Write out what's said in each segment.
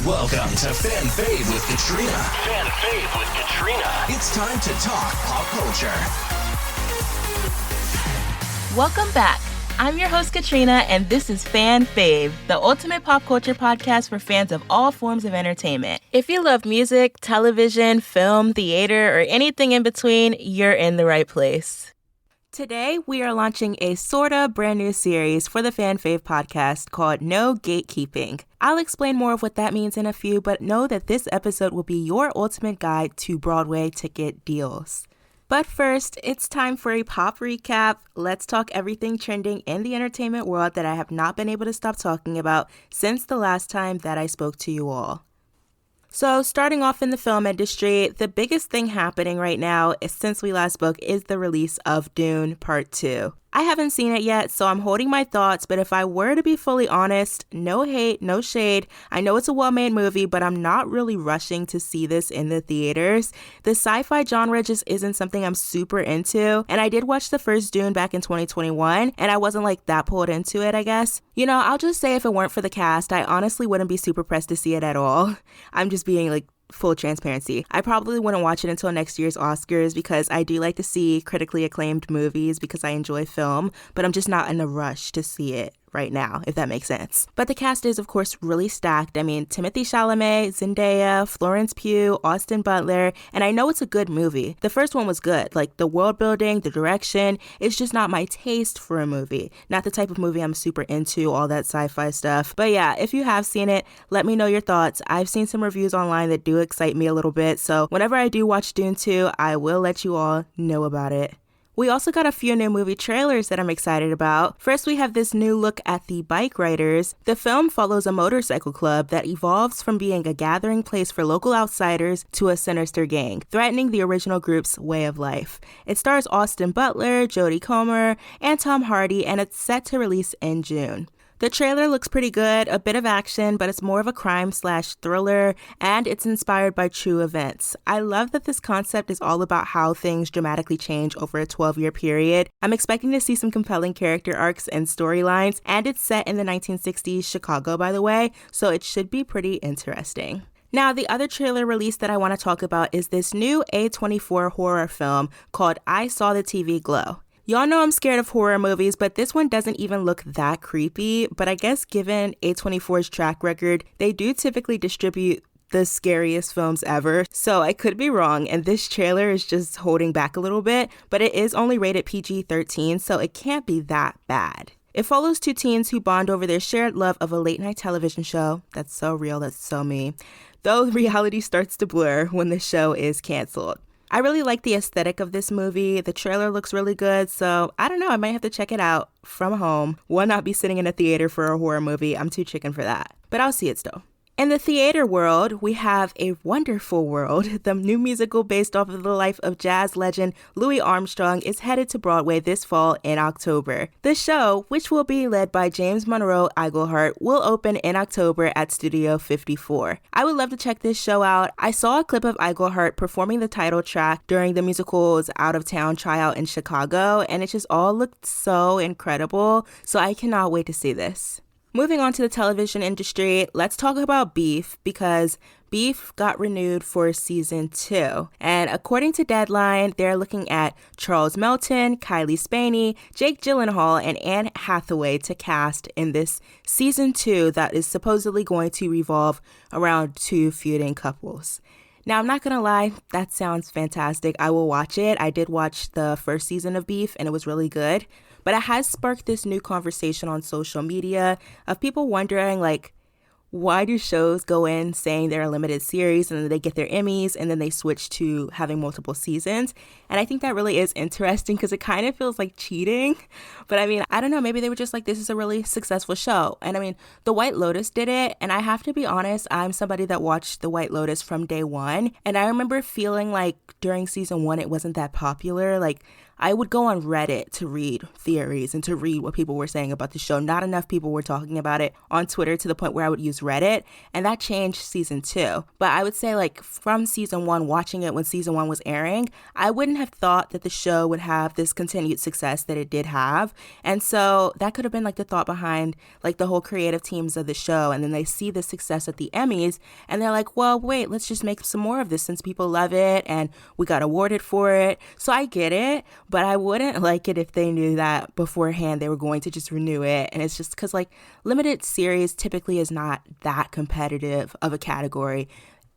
Welcome to Fan Fave with Katrina. Fan Fave with Katrina. It's time to talk pop culture. Welcome back. I'm your host, Katrina, and this is Fan Fave, the ultimate pop culture podcast for fans of all forms of entertainment. If you love music, television, film, theater, or anything in between, you're in the right place. Today, we are launching a sorta brand new series for the Fan Fave podcast called No Gatekeeping. I'll explain more of what that means in a few, but know that this episode will be your ultimate guide to Broadway ticket deals. But first, it's time for a pop recap. Let's talk everything trending in the entertainment world that I have not been able to stop talking about since the last time that I spoke to you all. So starting off in the film industry, the biggest thing happening right now since we last spoke is the release of Dune Part 2. I haven't seen it yet, so I'm holding my thoughts, but if I were to be fully honest, no hate, no shade. I know it's a well-made movie, but I'm not really rushing to see this in the theaters. The sci-fi genre just isn't something I'm super into, and I did watch the first Dune back in 2021, and I wasn't like that pulled into it, I guess. You know, I'll just say if it weren't for the cast, I honestly wouldn't be super pressed to see it at all. I'm just being like, full transparency. I probably wouldn't watch it until next year's Oscars because I do like to see critically acclaimed movies because I enjoy film, but I'm just not in a rush to see it right now, if that makes sense. But the cast is, of course, really stacked. I mean, Timothée Chalamet, Zendaya, Florence Pugh, Austin Butler, and I know it's a good movie. The first one was good. Like, the world building, the direction, it's just not my taste for a movie. Not the type of movie I'm super into, all that sci-fi stuff. But yeah, if you have seen it, let me know your thoughts. I've seen some reviews online that do excite me a little bit, so whenever I do watch Dune 2, I will let you all know about it. We also got a few new movie trailers that I'm excited about. First, we have this new look at the Bikeriders. The film follows a motorcycle club that evolves from being a gathering place for local outsiders to a sinister gang, threatening the original group's way of life. It stars Austin Butler, Jodie Comer, and Tom Hardy, and it's set to release in June. The trailer looks pretty good, a bit of action, but it's more of a crime/thriller, and it's inspired by true events. I love that this concept is all about how things dramatically change over a 12-year period. I'm expecting to see some compelling character arcs and storylines, and it's set in the 1960s Chicago, by the way, so it should be pretty interesting. Now, the other trailer release that I want to talk about is this new A24 horror film called I Saw the TV Glow. Y'all know I'm scared of horror movies, but this one doesn't even look that creepy. But I guess given A24's track record, they do typically distribute the scariest films ever. So I could be wrong, and this trailer is just holding back a little bit, but it is only rated PG-13, so it can't be that bad. It follows two teens who bond over their shared love of a late-night television show. That's so real, that's so me. Though reality starts to blur when the show is canceled. I really like the aesthetic of this movie. The trailer looks really good, so I don't know, I might have to check it out from home. Will not be sitting in a theater for a horror movie. I'm too chicken for that, but I'll see it still. In the theater world, we have A Wonderful World. The new musical based off of the life of jazz legend Louis Armstrong is headed to Broadway this fall in October. The show, which will be led by James Monroe Iglehart, will open in October at Studio 54. I would love to check this show out. I saw a clip of Iglehart performing the title track during the musical's out-of-town tryout in Chicago, and it just all looked so incredible, so I cannot wait to see this. Moving on to the television industry, let's talk about Beef because Beef got renewed for season 2. And according to Deadline, they're looking at Charles Melton, Kylie Spaney, Jake Gyllenhaal, and Anne Hathaway to cast in this season 2 that is supposedly going to revolve around two feuding couples. Now, I'm not going to lie, that sounds fantastic. I will watch it. I did watch the first season of Beef and it was really good. But it has sparked this new conversation on social media of people wondering, like, why do shows go in saying they're a limited series and then they get their Emmys and then they switch to having multiple seasons? And I think that really is interesting because it kind of feels like cheating. But I mean, I don't know, maybe they were just like, this is a really successful show. And I mean, The White Lotus did it. And I have to be honest, I'm somebody that watched The White Lotus from day one. And I remember feeling like during season 1, it wasn't that popular. Like, I would go on Reddit to read theories and to read what people were saying about the show. Not enough people were talking about it on Twitter to the point where I would use Reddit, and that changed season 2. But I would say, like, from season 1, watching it when season 1 was airing, I wouldn't have thought that the show would have this continued success that it did have. And so that could have been like the thought behind like the whole creative teams of the show. And then they see the success at the Emmys and they're like, well, wait, let's just make some more of this since people love it and we got awarded for it. So I get it, but I wouldn't like it if they knew that beforehand they were going to just renew it. And it's just because like limited series typically is not that competitive of a category.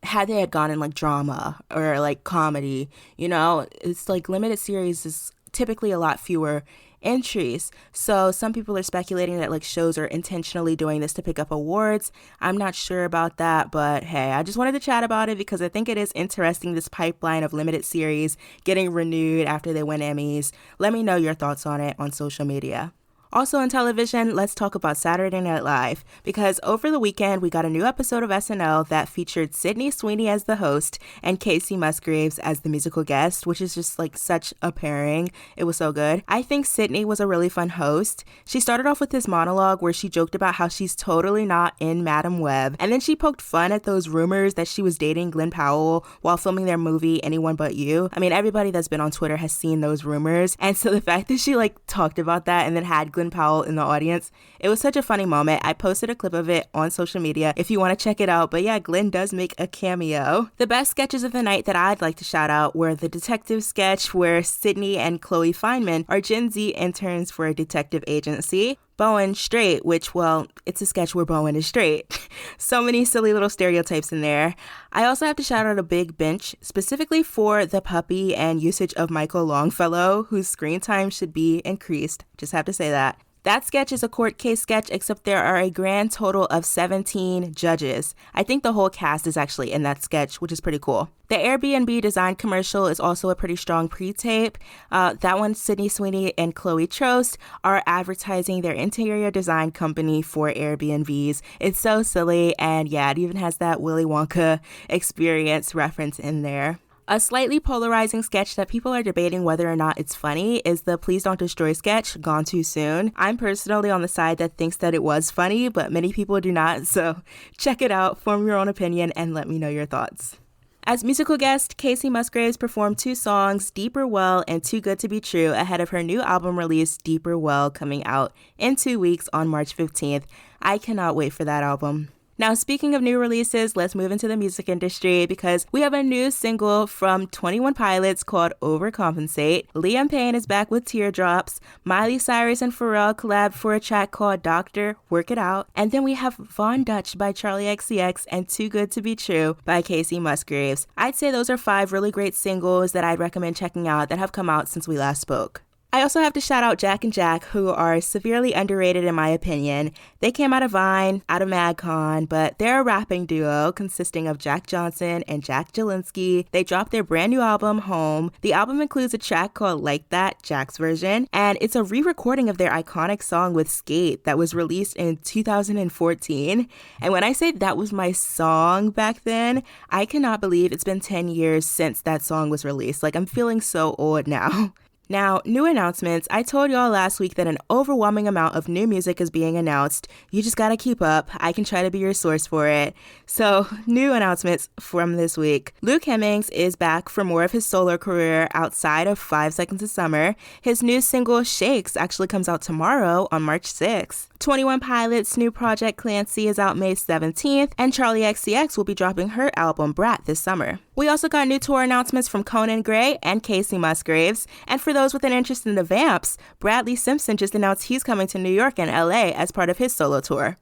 Had they had gone in like drama or like comedy, you know, it's like limited series is typically a lot fewer entries. So some people are speculating that like shows are intentionally doing this to pick up awards. I'm not sure about that, but hey, I just wanted to chat about it because I think it is interesting, this pipeline of limited series getting renewed after they win Emmys. Let me know your thoughts on it on social media. Also on television, let's talk about Saturday Night Live, because over the weekend we got a new episode of SNL that featured Sweeney as the host and Kacey Musgraves as the musical guest, which is just like such a pairing. It was so good. I think Sydney was a really fun host. She started off with this monologue where she joked about how she's totally not in Madam Web, and then she poked fun at those rumors that she was dating Glenn Powell while filming their movie Anyone But You. I mean, everybody that's been on Twitter has seen those rumors, and so the fact that she like talked about that and then had Glenn Powell in the audience, it was such a funny moment. I posted a clip of it on social media if you want to check it out. But yeah, Glenn does make a cameo. The best sketches of the night that I'd like to shout out were the detective sketch where Sydney and Chloe Feynman are Gen Z interns for a detective agency. Bowen straight, which, well, it's a sketch where Bowen is straight. So many silly little stereotypes in there. I also have to shout out a big bench, specifically for the puppy and usage of Michael Longfellow, whose screen time should be increased. Just have to say that. That sketch is a court case sketch, except there are a grand total of 17 judges. I think the whole cast is actually in that sketch, which is pretty cool. The Airbnb design commercial is also a pretty strong pre-tape. That one, Sweeney and Chloe Trost are advertising their interior design company for Airbnbs. It's so silly, and yeah, it even has that Willy Wonka experience reference in there. A slightly polarizing sketch that people are debating whether or not it's funny is the Please Don't Destroy sketch, Gone Too Soon. I'm personally on the side that thinks that it was funny, but many people do not, so check it out, form your own opinion, and let me know your thoughts. As musical guest, Kacey Musgraves performed 2 songs, Deeper Well and Too Good to Be True, ahead of her new album release, Deeper Well, coming out in 2 weeks on March 15th. I cannot wait for that album. Now, speaking of new releases, let's move into the music industry because we have a new single from 21 Pilots called Overcompensate. Liam Payne is back with Teardrops. Miley, Cyrus, and Pharrell collab for a track called Doctor, Work It Out. And then we have Von Dutch by Charli XCX and Too Good to Be True by Kacey Musgraves. I'd say those are 5 really great singles that I'd recommend checking out that have come out since we last spoke. I also have to shout out Jack and Jack, who are severely underrated in my opinion. They came out of Vine, out of MagCon, but they're a rapping duo consisting of Jack Johnson and Jack Jelinski. They dropped their brand new album, Home. The album includes a track called Like That, Jack's version, and it's a re-recording of their iconic song with Skate that was released in 2014. And when I say that was my song back then, I cannot believe it's been 10 years since that song was released. Like, I'm feeling so old now. Now, new announcements. I told y'all last week that an overwhelming amount of new music is being announced. You just gotta keep up. I can try to be your source for it. So, new announcements from this week. Luke Hemmings is back for more of his solo career outside of 5 Seconds of Summer. His new single, Shakes, actually comes out tomorrow on March 6th. 21 Pilots' new project, Clancy, is out May 17th, and Charli XCX will be dropping her album, Brat, this summer. We also got new tour announcements from Conan Gray and Kacey Musgraves, and for those with an interest in the Vamps, Bradley Simpson just announced he's coming to New York and LA as part of his solo tour.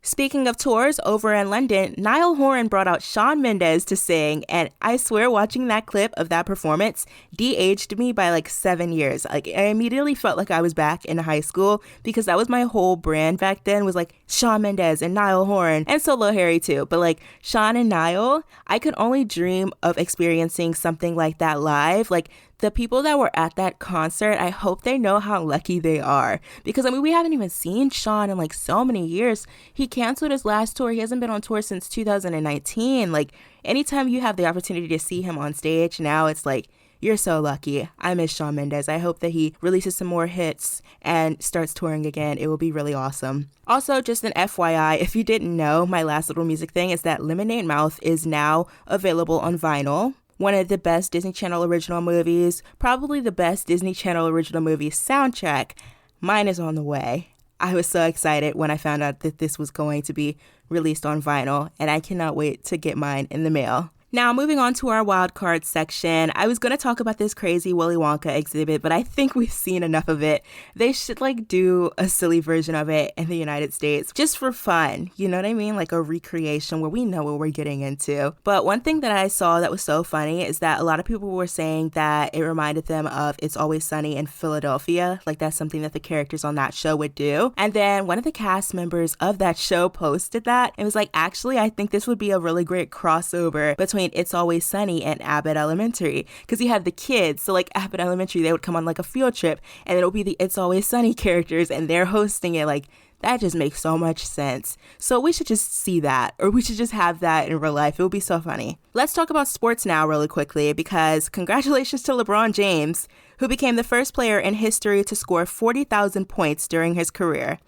Speaking of tours, over in London, Niall Horan brought out Shawn Mendes to sing, and I swear watching that clip of that performance de-aged me by like 7 years. Like, I immediately felt like I was back in high school because that was my whole brand back then, was like Shawn Mendes and Niall Horan and Solo Harry too. But like Shawn and Niall, I could only dream of experiencing something like that live. Like, the people that were at that concert, I hope they know how lucky they are. Because, I mean, we haven't even seen Shawn in, like, so many years. He canceled his last tour. He hasn't been on tour since 2019. Like, anytime you have the opportunity to see him on stage, now it's like, You're so lucky. I miss Shawn Mendes. I hope that he releases some more hits and starts touring again. It will be really awesome. Also, just an FYI, if you didn't know, my last little music thing is that Lemonade Mouth is now available on vinyl. One of the best Disney Channel original movies, probably the best Disney Channel original movie soundtrack. Mine is on the way. I was so excited when I found out that this was going to be released on vinyl, and I cannot wait to get mine in the mail. Now, moving on to our wild card section, I was going to talk about this crazy Willy Wonka exhibit, but I think we've seen enough of it. They should do a silly version of it in the United States just for fun. You know what I mean? Like a recreation where we know what we're getting into. But one thing that I saw that was so funny is that a lot of people were saying that it reminded them of It's Always Sunny in Philadelphia. Like that's something that the characters on that show would do. And then one of the cast members of that show posted that and was like, actually, I think this would be a really great crossover between It's Always Sunny and Abbott Elementary, because you have the kids, so Abbott Elementary, they would come on a field trip and it'll be the It's Always Sunny characters and they're hosting it. That just makes so much sense. So we should just see that, or we should just have that in real life. It would be so funny. Let's talk about sports now really quickly, because congratulations to LeBron James, who became the first player in history to score 40,000 points during his career.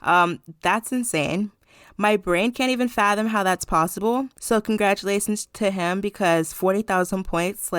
That's insane. My brain can't even fathom how that's possible. So congratulations to him, because 40,000 points,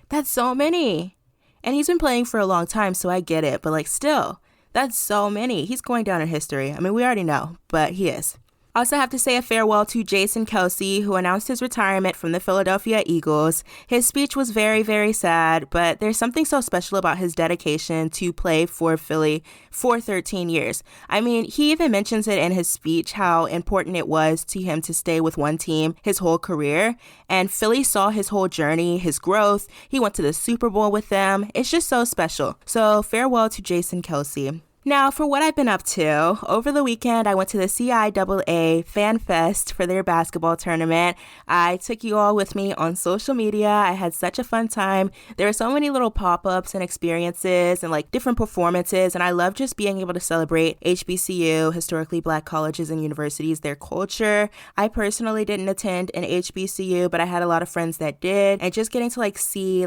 that's so many. And he's been playing for a long time, so I get it. But still, that's so many. He's going down in history. I mean, we already know, but he is. I also have to say a farewell to Jason Kacey, who announced his retirement from the Philadelphia Eagles. His speech was very, very sad, but there's something so special about his dedication to play for Philly for 13 years. I mean, he even mentions it in his speech, how important it was to him to stay with one team his whole career. And Philly saw his whole journey, his growth. He went to the Super Bowl with them. It's just so special. So farewell to Jason Kacey. Now, for what I've been up to, over the weekend, I went to the CIAA Fan Fest for their basketball tournament. I took you all with me on social media. I had such a fun time. There were so many little pop-ups and experiences and different performances, and I love just being able to celebrate HBCU, historically Black colleges and universities, their culture. I personally didn't attend an HBCU, but I had a lot of friends that did, and just getting to see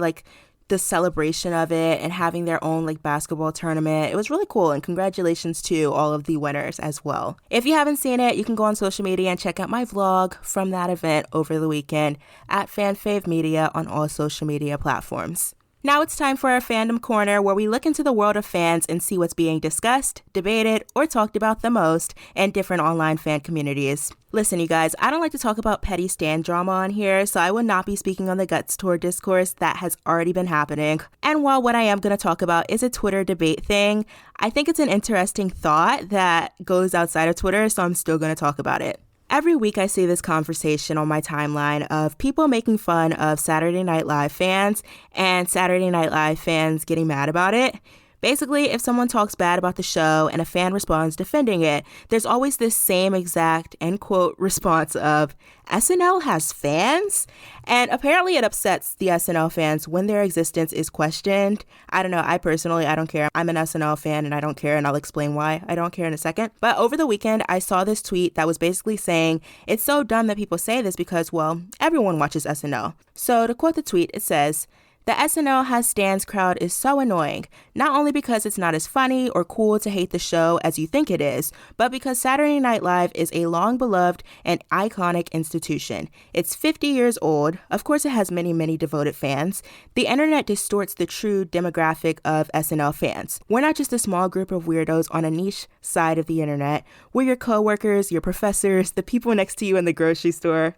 the celebration of it and having their own basketball tournament. It was really cool, and congratulations to all of the winners as well. If you haven't seen it, you can go on social media and check out my vlog from that event over the weekend at Fan Fave Media on all social media platforms. Now it's time for our Fandom Corner, where we look into the world of fans and see what's being discussed, debated, or talked about the most in different online fan communities. Listen, you guys, I don't like to talk about petty stan drama on here, so I will not be speaking on the Guts Tour discourse that has already been happening. And while what I am going to talk about is a Twitter debate thing, I think it's an interesting thought that goes outside of Twitter, so I'm still going to talk about it. Every week I see this conversation on my timeline of people making fun of Saturday Night Live fans and Saturday Night Live fans getting mad about it. Basically, if someone talks bad about the show and a fan responds defending it, there's always this same exact, end quote, response of, SNL has fans? And apparently it upsets the SNL fans when their existence is questioned. I don't know, I don't care. I'm an SNL fan and I don't care, and I'll explain why I don't care in a second. But over the weekend, I saw this tweet that was basically saying, it's so dumb that people say this because, well, everyone watches SNL. So to quote the tweet, it says, the SNL has stans crowd is so annoying, not only because it's not as funny or cool to hate the show as you think it is, but because Saturday Night Live is a long-beloved and iconic institution. It's 50 years old. Of course, it has many, many devoted fans. The internet distorts the true demographic of SNL fans. We're not just a small group of weirdos on a niche side of the internet. We're your coworkers, your professors, the people next to you in the grocery store.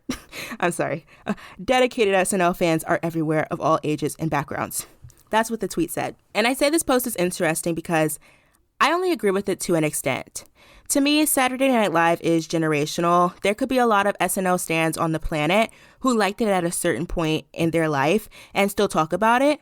I'm sorry. Dedicated SNL fans are everywhere, of all ages and backgrounds. That's what the tweet said. And I say this post is interesting because I only agree with it to an extent. To me, Saturday Night Live is generational. There could be a lot of SNL stans on the planet who liked it at a certain point in their life and still talk about it.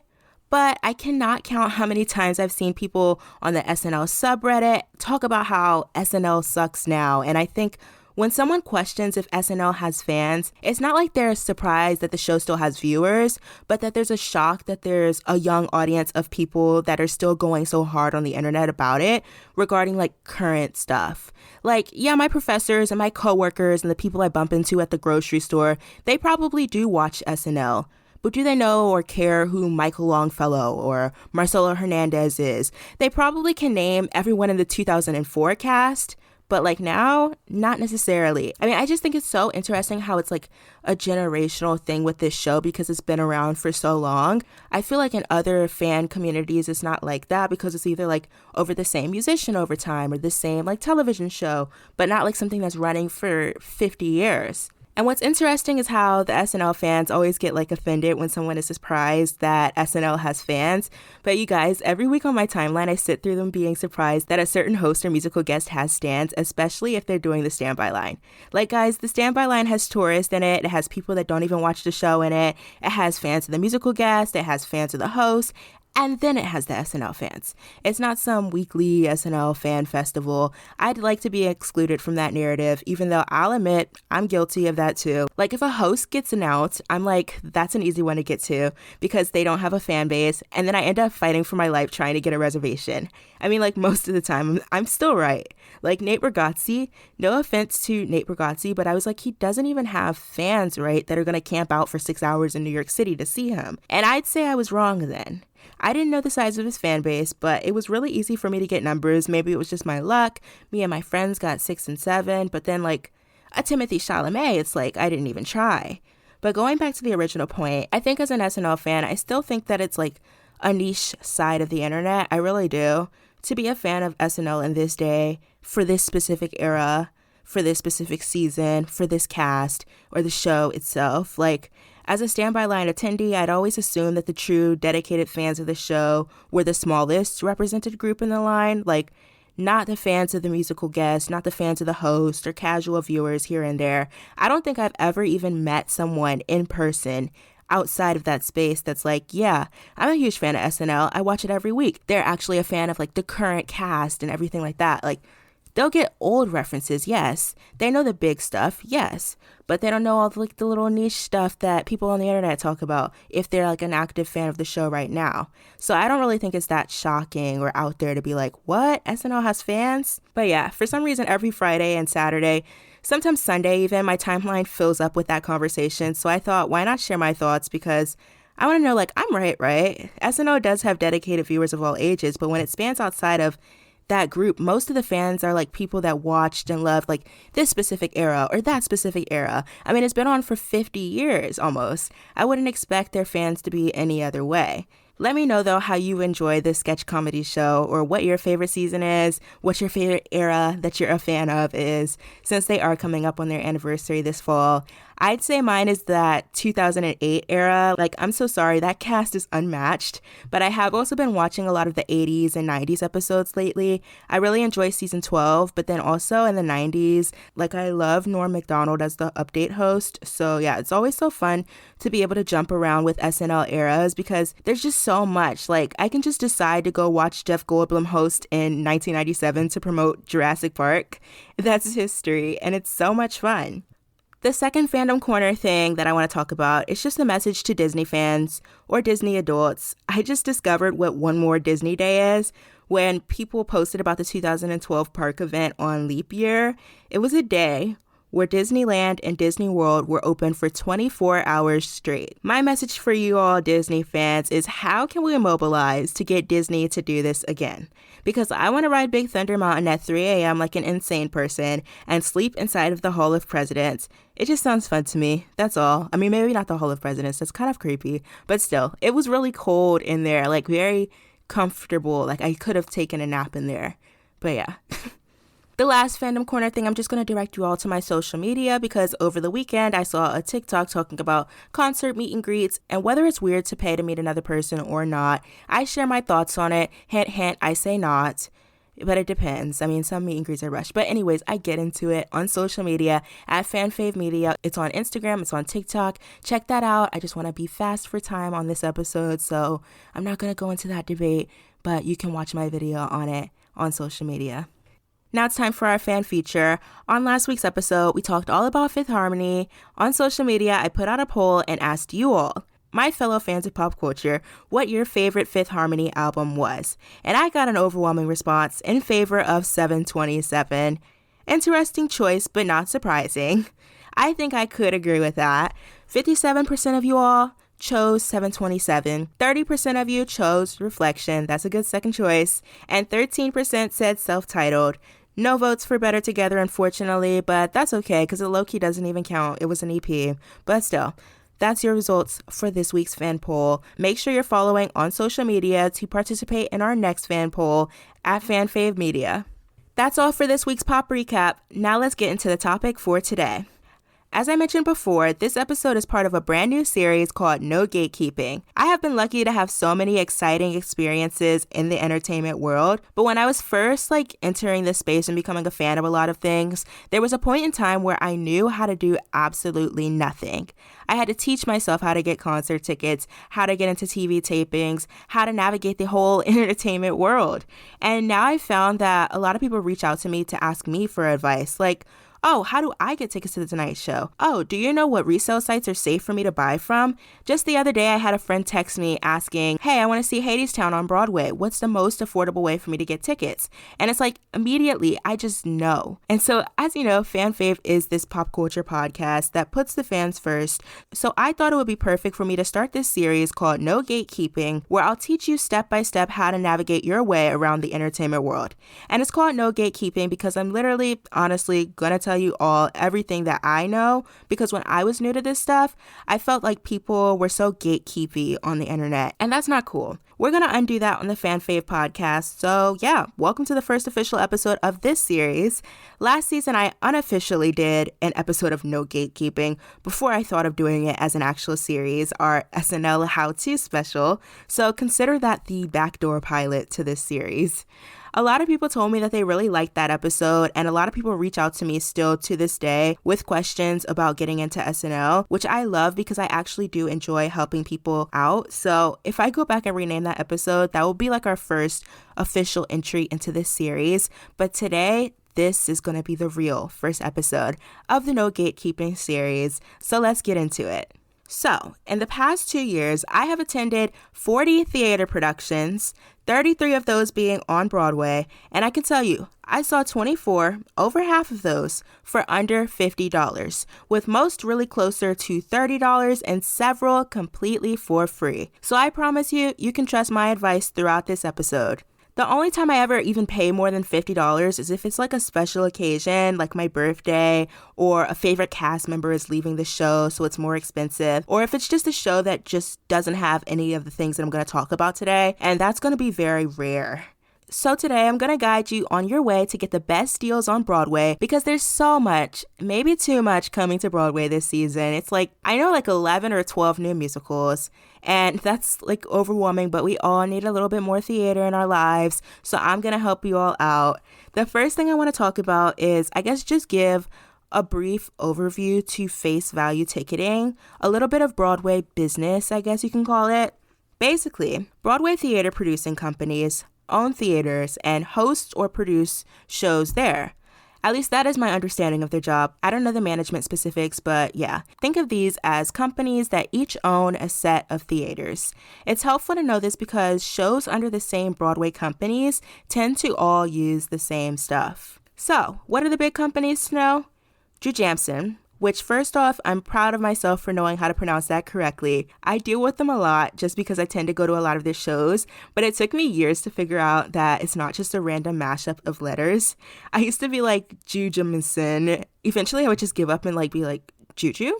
But I cannot count how many times I've seen people on the SNL subreddit talk about how SNL sucks now. And I think when someone questions if SNL has fans, it's not like they're surprised that the show still has viewers, but that there's a shock that there's a young audience of people that are still going so hard on the internet about it regarding current stuff. Yeah, my professors and my coworkers and the people I bump into at the grocery store, they probably do watch SNL. but do they know or care who Michael Longfellow or Marcelo Hernandez is? They probably can name everyone in the 2004 cast, but like now, not necessarily. I mean, I just think it's so interesting how it's like a generational thing with this show because it's been around for so long. I feel like in other fan communities, it's not like that because it's either like over the same musician over time or the same like television show, but not like something that's running for 50 years. And what's interesting is how the SNL fans always get like offended when someone is surprised that SNL has fans. But you guys, every week on my timeline, I sit through them being surprised that a certain host or musical guest has stans, especially if they're doing the standby line. Like guys, the standby line has tourists in it. It has people that don't even watch the show in it. It has fans of the musical guest. It has fans of the host. And then it has the SNL fans. It's not some weekly SNL fan festival. I'd like to be excluded from that narrative, even though I'll admit I'm guilty of that too. Like if a host gets announced, I'm like, that's an easy one to get to because they don't have a fan base. And then I end up fighting for my life trying to get a reservation. I mean, like most of the time, I'm still right. Like Nate Bargatze, no offense to Nate Bargatze, but I was like, he doesn't even have fans, right, that are going to camp out for 6 hours in New York City to see him. And I'd say I was wrong then. I didn't know the size of his fan base, but it was really easy for me to get numbers. Maybe it was just my luck. Me and my friends got 6 and 7, but then like a Timothée Chalamet, it's like I didn't even try. But going back to the original point, I think as an SNL fan, I still think that it's like a niche side of the internet. I really do. To be a fan of SNL in this day, for this specific era, for this specific season, for this cast, or the show itself, like as a standby line attendee, I'd always assume that the true dedicated fans of the show were the smallest represented group in the line, like not the fans of the musical guest, not the fans of the host or casual viewers here and there. I don't think I've ever even met someone in person outside of that space that's like, yeah, I'm a huge fan of SNL. I watch it every week. They're actually a fan of like the current cast and everything like that. Like they'll get old references, yes. They know the big stuff, yes. But they don't know all the, like, the little niche stuff that people on the internet talk about if they're like an active fan of the show right now. So I don't really think it's that shocking or out there to be like, what? SNL has fans? But yeah, for some reason, every Friday and Saturday, sometimes Sunday even, my timeline fills up with that conversation. So I thought, why not share my thoughts? Because I want to know, like, I'm right? SNL does have dedicated viewers of all ages, but when it spans outside of that group, most of the fans are like people that watched and loved like this specific era or that specific era. I mean, it's been on for 50 years almost. I wouldn't expect their fans to be any other way. Let me know, though, how you enjoy this sketch comedy show or what your favorite season is, what your favorite era that you're a fan of is, since they are coming up on their anniversary this fall. I'd say mine is that 2008 era. Like, I'm so sorry, that cast is unmatched, but I have also been watching a lot of the 80s and 90s episodes lately. I really enjoy season 12, but then also in the 90s, like I love Norm Macdonald as the update host. So yeah, it's always so fun to be able to jump around with SNL eras because there's just so much. Like, I can just decide to go watch Jeff Goldblum host in 1997 to promote Jurassic Park. That's history, and it's so much fun. The second fandom corner thing that I want to talk about is just a message to Disney fans or Disney adults. I just discovered what One More Disney Day is when people posted about the 2012 park event on leap year. It was a day where Disneyland and Disney World were open for 24 hours straight. My message for you all Disney fans is how can we mobilize to get Disney to do this again? Because I want to ride Big Thunder Mountain at 3 a.m. like an insane person and sleep inside of the Hall of Presidents. It just sounds fun to me, that's all. I mean, maybe not the Hall of Presidents, that's kind of creepy, but still, it was really cold in there, like very comfortable, like I could have taken a nap in there, but yeah. The last fandom corner thing, I'm just going to direct you all to my social media because over the weekend I saw a TikTok talking about concert meet and greets and whether it's weird to pay to meet another person or not. I share my thoughts on it. Hint, hint, I say not. But it depends. I mean, some meet and greets are rushed. But anyways, I get into it on social media at Fan Fave Media. It's on Instagram. It's on TikTok. Check that out. I just want to be fast for time on this episode. So I'm not going to go into that debate, but you can watch my video on it on social media. Now it's time for our fan feature. On last week's episode, we talked all about Fifth Harmony. On social media, I put out a poll and asked you all, my fellow fans of pop culture, what your favorite Fifth Harmony album was. And I got an overwhelming response in favor of 727. Interesting choice, but not surprising. I think I could agree with that. 57% of you all chose 727, 30% of you chose Reflection, that's a good second choice, and 13% said self-titled. No votes for Better Together, unfortunately, but that's okay because it low-key doesn't even count. It was an EP, but still. That's your results for this week's fan poll. Make sure you're following on social media to participate in our next fan poll at Fan Fave Media. That's all for this week's pop recap. Now let's get into the topic for today. As I mentioned before, this episode is part of a brand new series called No Gatekeeping. I have been lucky to have so many exciting experiences in the entertainment world, but when I was first entering this space and becoming a fan of a lot of things, there was a point in time where I knew how to do absolutely nothing. I had to teach myself how to get concert tickets, how to get into TV tapings, how to navigate the whole entertainment world. And now I've found that a lot of people reach out to me to ask me for advice, like, oh, how do I get tickets to the Tonight Show? Oh, do you know what resale sites are safe for me to buy from? Just the other day, I had a friend text me asking, hey, I want to see Hadestown on Broadway. What's the most affordable way for me to get tickets? And it's like, immediately, I just know. And so, as you know, Fan Fave is this pop culture podcast that puts the fans first. So I thought it would be perfect for me to start this series called No Gatekeeping, where I'll teach you step by step how to navigate your way around the entertainment world. And it's called No Gatekeeping because I'm literally, honestly, gonna tell you all everything that I know, because when I was new to this stuff, I felt like people were so gatekeepy on the internet, and that's not cool. We're gonna undo that on the Fan Fave podcast. So yeah, welcome to the first official episode of this series. Last season, I unofficially did an episode of No Gatekeeping before I thought of doing it as an actual series, our SNL how-to special. So consider that the backdoor pilot to this series. A lot of people told me that they really liked that episode, and a lot of people reach out to me still to this day with questions about getting into SNL, which I love because I actually do enjoy helping people out. So if I go back and rename that episode, that will be like our first official entry into this series. But today, this is going to be the real first episode of the No Gatekeeping series. So let's get into it. So, in the past 2 years, I have attended 40 theater productions, 33 of those being on Broadway, and I can tell you, I saw 24, over half of those, for under $50, with most really closer to $30 and several completely for free. So I promise you, you can trust my advice throughout this episode. The only time I ever even pay more than $50 is if it's like a special occasion, like my birthday, or a favorite cast member is leaving the show, so it's more expensive, or if it's just a show that just doesn't have any of the things that I'm going to talk about today, and that's going to be very rare. So today I'm going to guide you on your way to get the best deals on Broadway, because there's so much, maybe too much, coming to Broadway this season. It's like, I know 11 or 12 new musicals, and that's overwhelming, but we all need a little bit more theater in our lives, so I'm going to help you all out. The first thing I want to talk about is, I guess, just give a brief overview to face value ticketing, a little bit of Broadway business, I guess you can call it. Basically, Broadway theater producing companies own theaters and host or produce shows there. At least that is my understanding of their job. I don't know the management specifics, but yeah. Think of these as companies that each own a set of theaters. It's helpful to know this because shows under the same Broadway companies tend to all use the same stuff. So, what are the big companies to know? Jujamcyn, which first off, I'm proud of myself for knowing how to pronounce that correctly. I deal with them a lot just because I tend to go to a lot of their shows, but it took me years to figure out that it's not just a random mashup of letters. I used to be like Jujamcyn. Eventually I would just give up and be like Juju.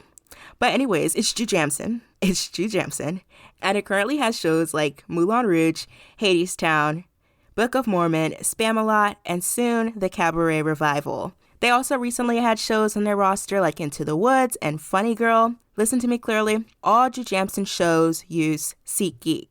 But anyways, it's Jujamcyn. It's Jujamcyn. And it currently has shows like Moulin Rouge, Hadestown, Book of Mormon, Spamalot, and soon the Cabaret Revival. They also recently had shows on their roster like Into the Woods and Funny Girl. Listen to me clearly. All Jujamcyn shows use SeatGeek.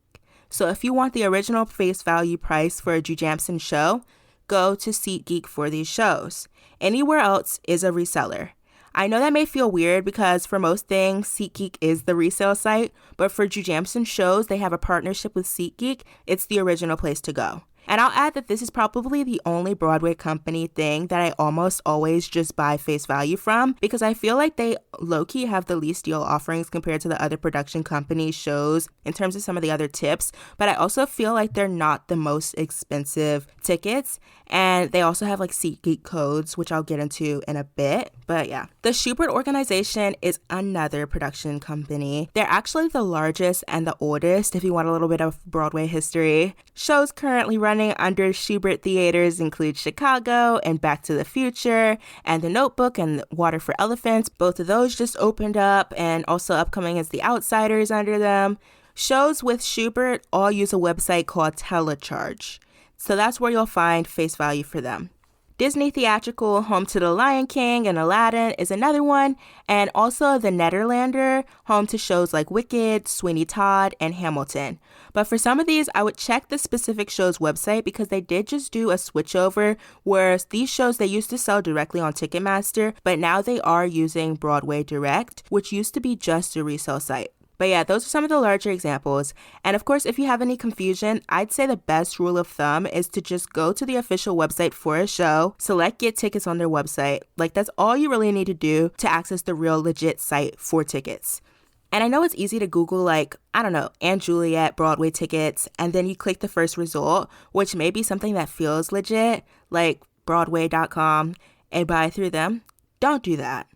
So if you want the original face value price for a Jujamcyn show, go to SeatGeek for these shows. Anywhere else is a reseller. I know that may feel weird because for most things, SeatGeek is the resale site, but for Jujamcyn shows, they have a partnership with SeatGeek. It's the original place to go. And I'll add that this is probably the only Broadway company thing that I almost always just buy face value from, because I feel like they low-key have the least deal offerings compared to the other production company shows in terms of some of the other tips, but I also feel like they're not the most expensive tickets, and they also have like SeatGeek codes, which I'll get into in a bit. But yeah, the Shubert organization is another production company. They're actually the largest and the oldest, if you want a little bit of Broadway history. Shows currently running under Shubert Theaters include Chicago and Back to the Future and The Notebook and Water for Elephants. Both of those just opened up, and also upcoming is The Outsiders under them. Shows with Shubert all use a website called Telecharge, so that's where you'll find face value for them. Disney Theatrical, home to The Lion King and Aladdin, is another one, and also The Nederlander, home to shows like Wicked, Sweeney Todd, and Hamilton. But for some of these, I would check the specific show's website, because they did just do a switchover where these shows they used to sell directly on Ticketmaster, but now they are using Broadway Direct, which used to be just a resale site. But yeah, those are some of the larger examples. And of course, if you have any confusion, I'd say the best rule of thumb is to just go to the official website for a show, select get tickets on their website. Like, that's all you really need to do to access the real legit site for tickets. And I know it's easy to Google, like, I don't know, Anne Juliet Broadway tickets, and then you click the first result, which may be something that feels legit, like Broadway.com, and buy through them. Don't do that.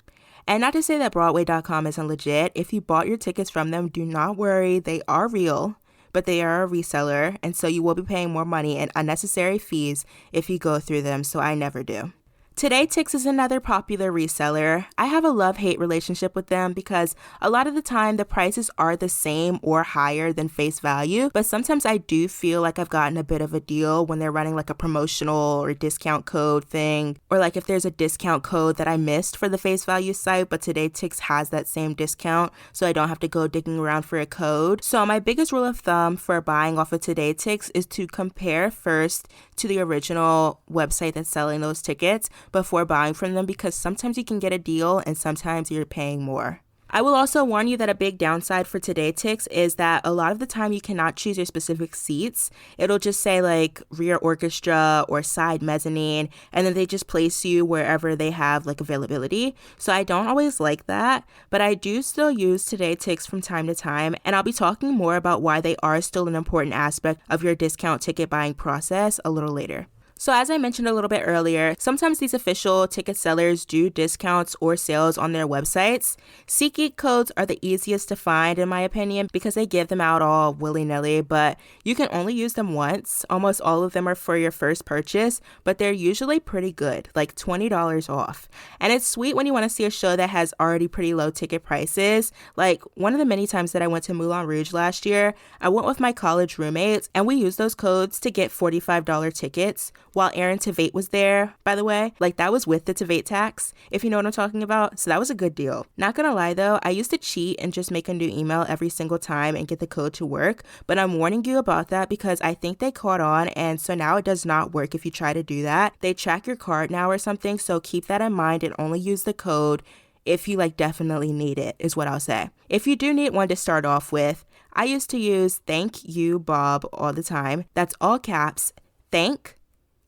And not to say that Broadway.com isn't legit. If you bought your tickets from them, do not worry. They are real, but they are a reseller, and so you will be paying more money and unnecessary fees if you go through them, so I never do. Today Tix is another popular reseller. I have a love-hate relationship with them because a lot of the time the prices are the same or higher than face value, but sometimes I do feel like I've gotten a bit of a deal when they're running like a promotional or discount code thing, or like if there's a discount code that I missed for the face value site, but Today Tix has that same discount, so I don't have to go digging around for a code. So my biggest rule of thumb for buying off of Today Tix is to compare first to the original website that's selling those tickets before buying from them, because sometimes you can get a deal and sometimes you're paying more. I will also warn you that a big downside for Today Tix is that a lot of the time you cannot choose your specific seats. It'll just say like rear orchestra or side mezzanine, and then they just place you wherever they have like availability. So I don't always like that, but I do still use Today Tix from time to time, and I'll be talking more about why they are still an important aspect of your discount ticket buying process a little later. So as I mentioned a little bit earlier, sometimes these official ticket sellers do discounts or sales on their websites. SeatGeek codes are the easiest to find in my opinion because they give them out all willy-nilly, but you can only use them once. Almost all of them are for your first purchase, but they're usually pretty good, like $20 off. And it's sweet when you want to see a show that has already pretty low ticket prices. Like one of the many times that I went to Moulin Rouge last year, I went with my college roommates and we used those codes to get $45 tickets. While Aaron Tveit was there, by the way, like that was with the Tveit tax, if you know what I'm talking about. So that was a good deal. Not gonna lie though, I used to cheat and just make a new email every single time and get the code to work. But I'm warning you about that because I think they caught on, and so now it does not work if you try to do that. They track your card now or something, so keep that in mind and only use the code if you like definitely need it, is what I'll say. If you do need one to start off with, I used to use Thank You Bob all the time. That's all caps, thank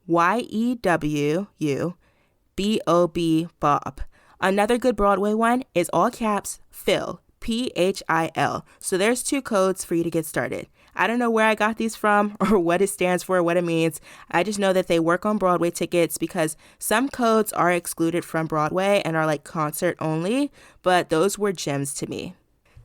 YEWU Bob. Another good Broadway one is all caps Phil, PHIL. So there's 2 codes for you to get started. I don't know where I got these from or what it stands for, what it means. I just know that they work on Broadway tickets because some codes are excluded from Broadway and are like concert only, but those were gems to me.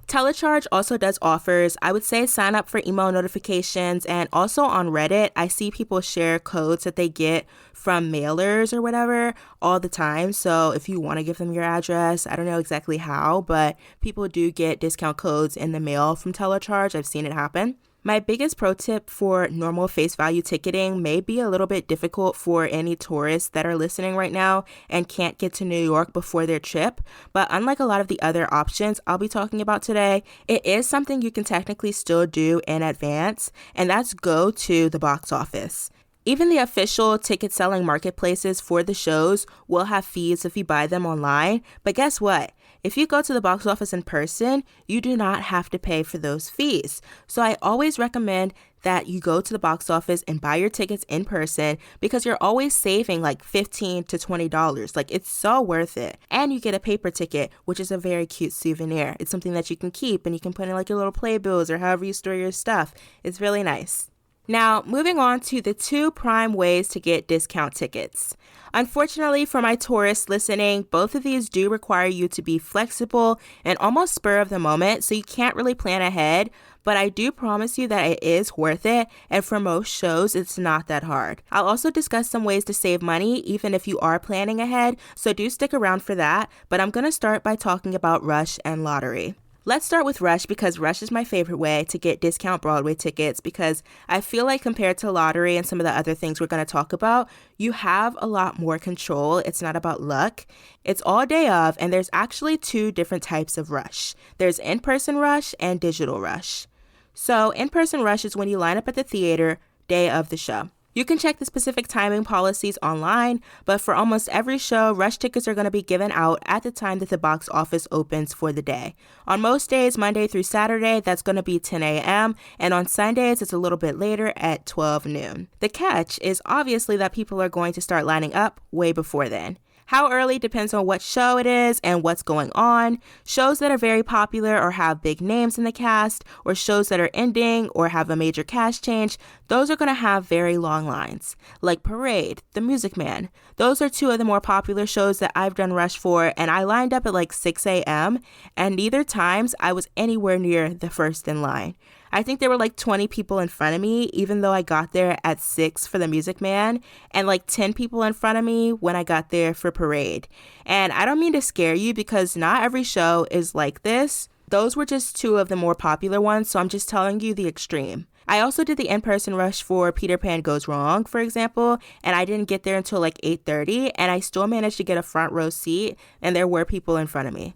Telecharge also does offers. I would say sign up for email notifications, and also on Reddit, I see people share codes that they get from mailers or whatever all the time. So if you want to give them your address, I don't know exactly how, but people do get discount codes in the mail from Telecharge. I've seen it happen. My biggest pro tip for normal face value ticketing may be a little bit difficult for any tourists that are listening right now and can't get to New York before their trip, but unlike a lot of the other options I'll be talking about today, it is something you can technically still do in advance, and that's go to the box office. Even the official ticket selling marketplaces for the shows will have fees if you buy them online, but guess what? If you go to the box office in person, you do not have to pay for those fees. So I always recommend that you go to the box office and buy your tickets in person because you're always saving like $15 to $20. Like, it's so worth it. And you get a paper ticket, which is a very cute souvenir. It's something that you can keep and you can put in like your little playbills or however you store your stuff. It's really nice. Now, moving on to the 2 prime ways to get discount tickets. Unfortunately for my tourists listening, both of these do require you to be flexible and almost spur of the moment, so you can't really plan ahead, but I do promise you that it is worth it, and for most shows, it's not that hard. I'll also discuss some ways to save money, even if you are planning ahead, so do stick around for that, but I'm going to start by talking about Rush and Lottery. Let's start with Rush because Rush is my favorite way to get discount Broadway tickets because I feel like compared to Lottery and some of the other things we're going to talk about, you have a lot more control. It's not about luck. It's all day of, and there's actually 2 different types of Rush. There's in-person Rush and digital Rush. So in-person Rush is when you line up at the theater day of the show. You can check the specific timing policies online, but for almost every show, Rush tickets are going to be given out at the time that the box office opens for the day. On most days, Monday through Saturday, that's going to be 10 a.m., and on Sundays, it's a little bit later at 12 noon. The catch is obviously that people are going to start lining up way before then. How early depends on what show it is and what's going on. Shows that are very popular or have big names in the cast, or shows that are ending or have a major cast change, those are going to have very long lines. Like Parade, The Music Man. Those are 2 of the more popular shows that I've done Rush for, and I lined up at like 6 a.m., and neither times I was anywhere near the first in line. I think there were like 20 people in front of me, even though I got there at 6 for The Music Man, and like 10 people in front of me when I got there for Parade. And I don't mean to scare you because not every show is like this. Those were just 2 of the more popular ones, so I'm just telling you the extreme. I also did the in-person Rush for Peter Pan Goes Wrong, for example, and I didn't get there until like 8:30, and I still managed to get a front row seat, and there were people in front of me.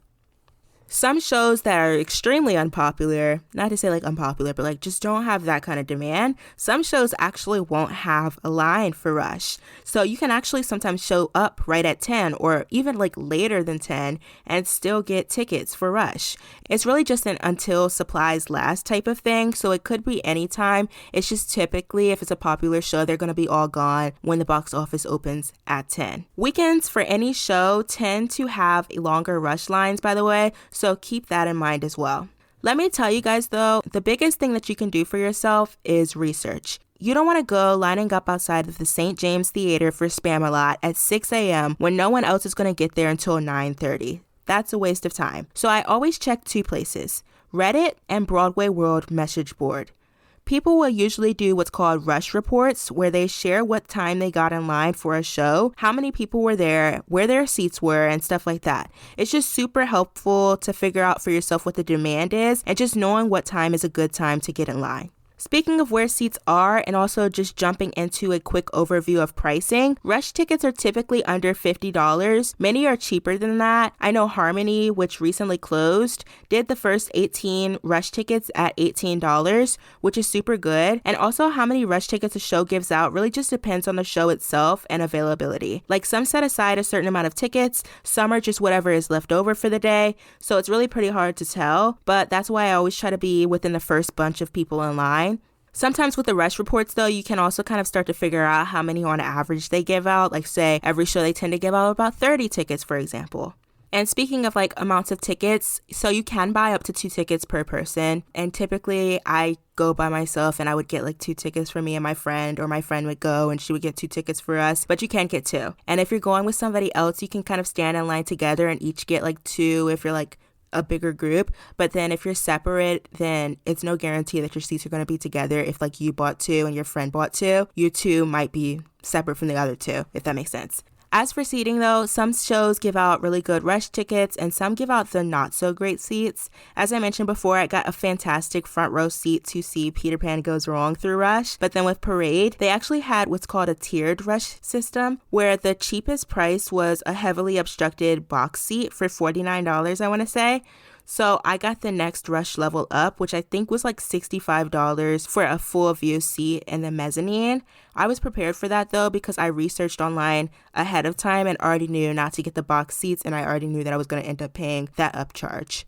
Some shows that are extremely unpopular, not to say like unpopular, but like just don't have that kind of demand, some shows actually won't have a line for Rush. So you can actually sometimes show up right at 10 or even like later than 10 and still get tickets for Rush. It's really just an until supplies last type of thing, so it could be anytime. It's just typically if it's a popular show, they're going to be all gone when the box office opens at 10. Weekends for any show tend to have longer Rush lines, by the way, so keep that in mind as well. Let me tell you guys though, the biggest thing that you can do for yourself is research. You don't want to go lining up outside of the St. James Theater for Spamalot at 6 a.m. when no one else is going to get there until 9:30. That's a waste of time. So I always check 2 places, Reddit and Broadway World message board. People will usually do what's called rush reports, where they share what time they got in line for a show, how many people were there, where their seats were, and stuff like that. It's just super helpful to figure out for yourself what the demand is and just knowing what time is a good time to get in line. Speaking of where seats are and also just jumping into a quick overview of pricing, Rush tickets are typically under $50. Many are cheaper than that. I know Harmony, which recently closed, did the first 18 Rush tickets at $18, which is super good. And also how many Rush tickets a show gives out really just depends on the show itself and availability. Like some set aside a certain amount of tickets, some are just whatever is left over for the day. So it's really pretty hard to tell, but that's why I always try to be within the first bunch of people in line. Sometimes with the rush reports, though, you can also kind of start to figure out how many on average they give out. Like, say, every show they tend to give out about 30 tickets, for example. And speaking of like amounts of tickets, so you can buy up to 2 tickets per person. And typically I go by myself and I would get like 2 tickets for me and my friend, or my friend would go and she would get 2 tickets for us, but you can get 2. And if you're going with somebody else, you can kind of stand in line together and each get like 2 if you're like a bigger group. But then if you're separate, then it's no guarantee that your seats are going to be together. If like you bought 2 and your friend bought 2, you 2 might be separate from the other 2, if that makes sense. As for seating though, some shows give out really good rush tickets and some give out the not so great seats. As I mentioned before, I got a fantastic front row seat to see Peter Pan Goes Wrong through Rush, but then with Parade, they actually had what's called a tiered rush system, where the cheapest price was a heavily obstructed box seat for $49, I want to say. So I got the next rush level up, which I think was like $65 for a full view seat in the mezzanine. I was prepared for that though because I researched online ahead of time and already knew not to get the box seats, and I already knew that I was going to end up paying that upcharge.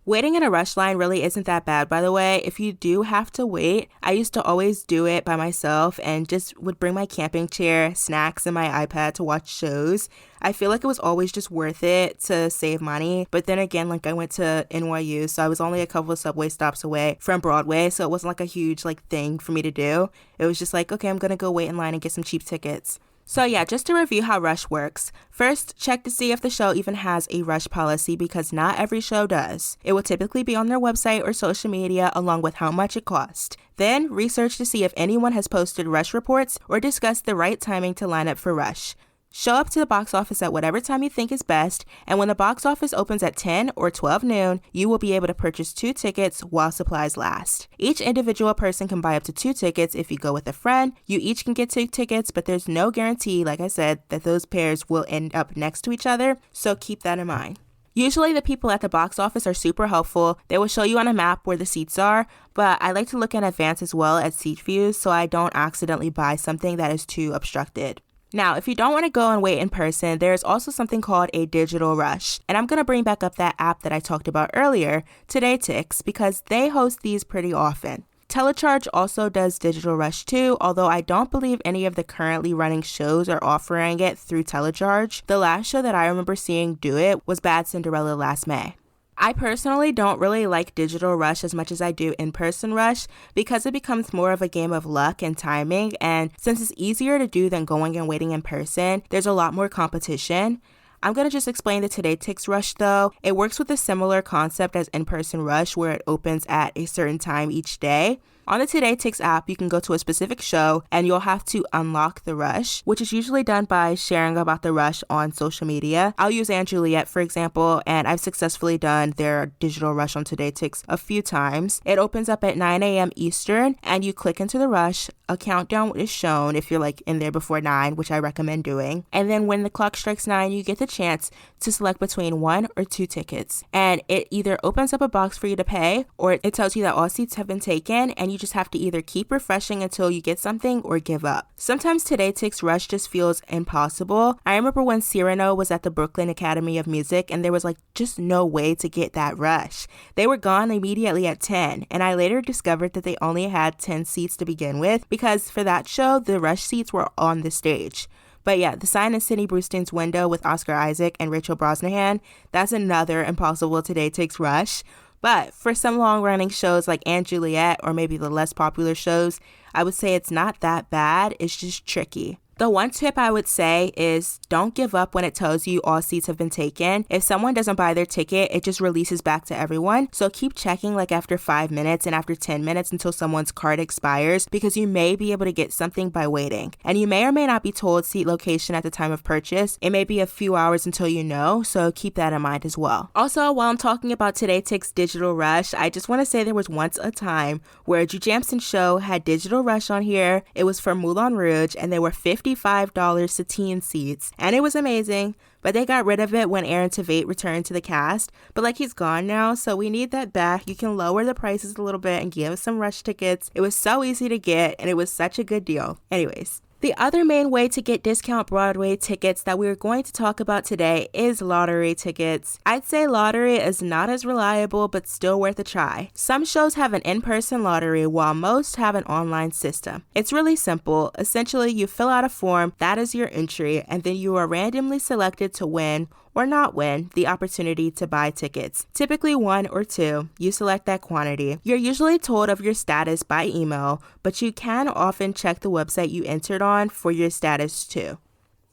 Waiting in a rush line really isn't that bad, by the way. If you do have to wait, I used to always do it by myself and just would bring my camping chair, snacks, and my iPad to watch shows. I feel like it was always just worth it to save money. But then again, like I went to NYU, so I was only a couple of subway stops away from Broadway, so it wasn't like a huge thing for me to do. It was just like, okay, I'm gonna go wait in line and get some cheap tickets. So yeah, just to review how Rush works. First, check to see if the show even has a Rush policy because not every show does. It will typically be on their website or social media along with how much it cost. Then, research to see if anyone has posted Rush reports or discussed the right timing to line up for Rush. Show up to the box office at whatever time you think is best, and when the box office opens at 10 or 12 noon, you will be able to purchase 2 tickets while supplies last. Each individual person can buy up to 2 tickets if you go with a friend. You each can get 2 tickets, but there's no guarantee, like I said, that those pairs will end up next to each other, so keep that in mind. Usually the people at the box office are super helpful. They will show you on a map where the seats are, but I like to look in advance as well at seat views so I don't accidentally buy something that is too obstructed. Now, if you don't want to go and wait in person, there is also something called a digital rush. And I'm going to bring back up that app that I talked about earlier, TodayTix, because they host these pretty often. Telecharge also does digital rush too, although I don't believe any of the currently running shows are offering it through Telecharge. The last show that I remember seeing do it was Bad Cinderella last May. I personally don't really like digital rush as much as I do in-person rush because it becomes more of a game of luck and timing, and since it's easier to do than going and waiting in person, there's a lot more competition. I'm going to just explain the TodayTix rush though. It works with a similar concept as in-person rush where it opens at a certain time each day. On the TodayTix app, you can go to a specific show and you'll have to unlock the rush, which is usually done by sharing about the rush on social media. I'll use Aunt Juliet, for example, and I've successfully done their digital rush on TodayTix a few times. It opens up at 9 a.m. Eastern and you click into the rush. A countdown is shown if you're in there before 9, which I recommend doing. And then when the clock strikes 9, you get the chance to select between 1 or 2 tickets. And it either opens up a box for you to pay or it tells you that all seats have been taken and you just have to either keep refreshing until you get something or give up. Sometimes TodayTix rush just feels impossible. I remember when Cyrano was at the Brooklyn Academy of Music and there was just no way to get that rush. They were gone immediately at 10 and I later discovered that they only had 10 seats to begin with because for that show the rush seats were on the stage. But yeah, the sign in Sidney Brewston's window with Oscar Isaac and Rachel Brosnahan, that's another impossible TodayTix rush. But for some long-running shows like Aunt Juliet or maybe the less popular shows, I would say it's not that bad, it's just tricky. The one tip I would say is don't give up when it tells you all seats have been taken. If someone doesn't buy their ticket, it just releases back to everyone. So keep checking after 5 minutes and after 10 minutes until someone's card expires because you may be able to get something by waiting. And you may or may not be told seat location at the time of purchase. It may be a few hours until you know, so keep that in mind as well. Also, while I'm talking about TodayTix digital rush, I just want to say there was once a time where a Drew Jamson show had digital rush on here. It was for Moulin Rouge and they were $55 Satine seats, and it was amazing, but they got rid of it when Aaron Tveit returned to the cast, but he's gone now, so we need that back. You can lower the prices a little bit and give us some rush tickets. It was so easy to get, and it was such a good deal. Anyways. The other main way to get discount Broadway tickets that we're going to talk about today is lottery tickets. I'd say lottery is not as reliable, but still worth a try. Some shows have an in-person lottery while most have an online system. It's really simple. Essentially, you fill out a form, that is your entry, and then you are randomly selected to win or not win the opportunity to buy tickets. Typically 1 or 2. You select that quantity. You're usually told of your status by email, but you can often check the website you entered on for your status too.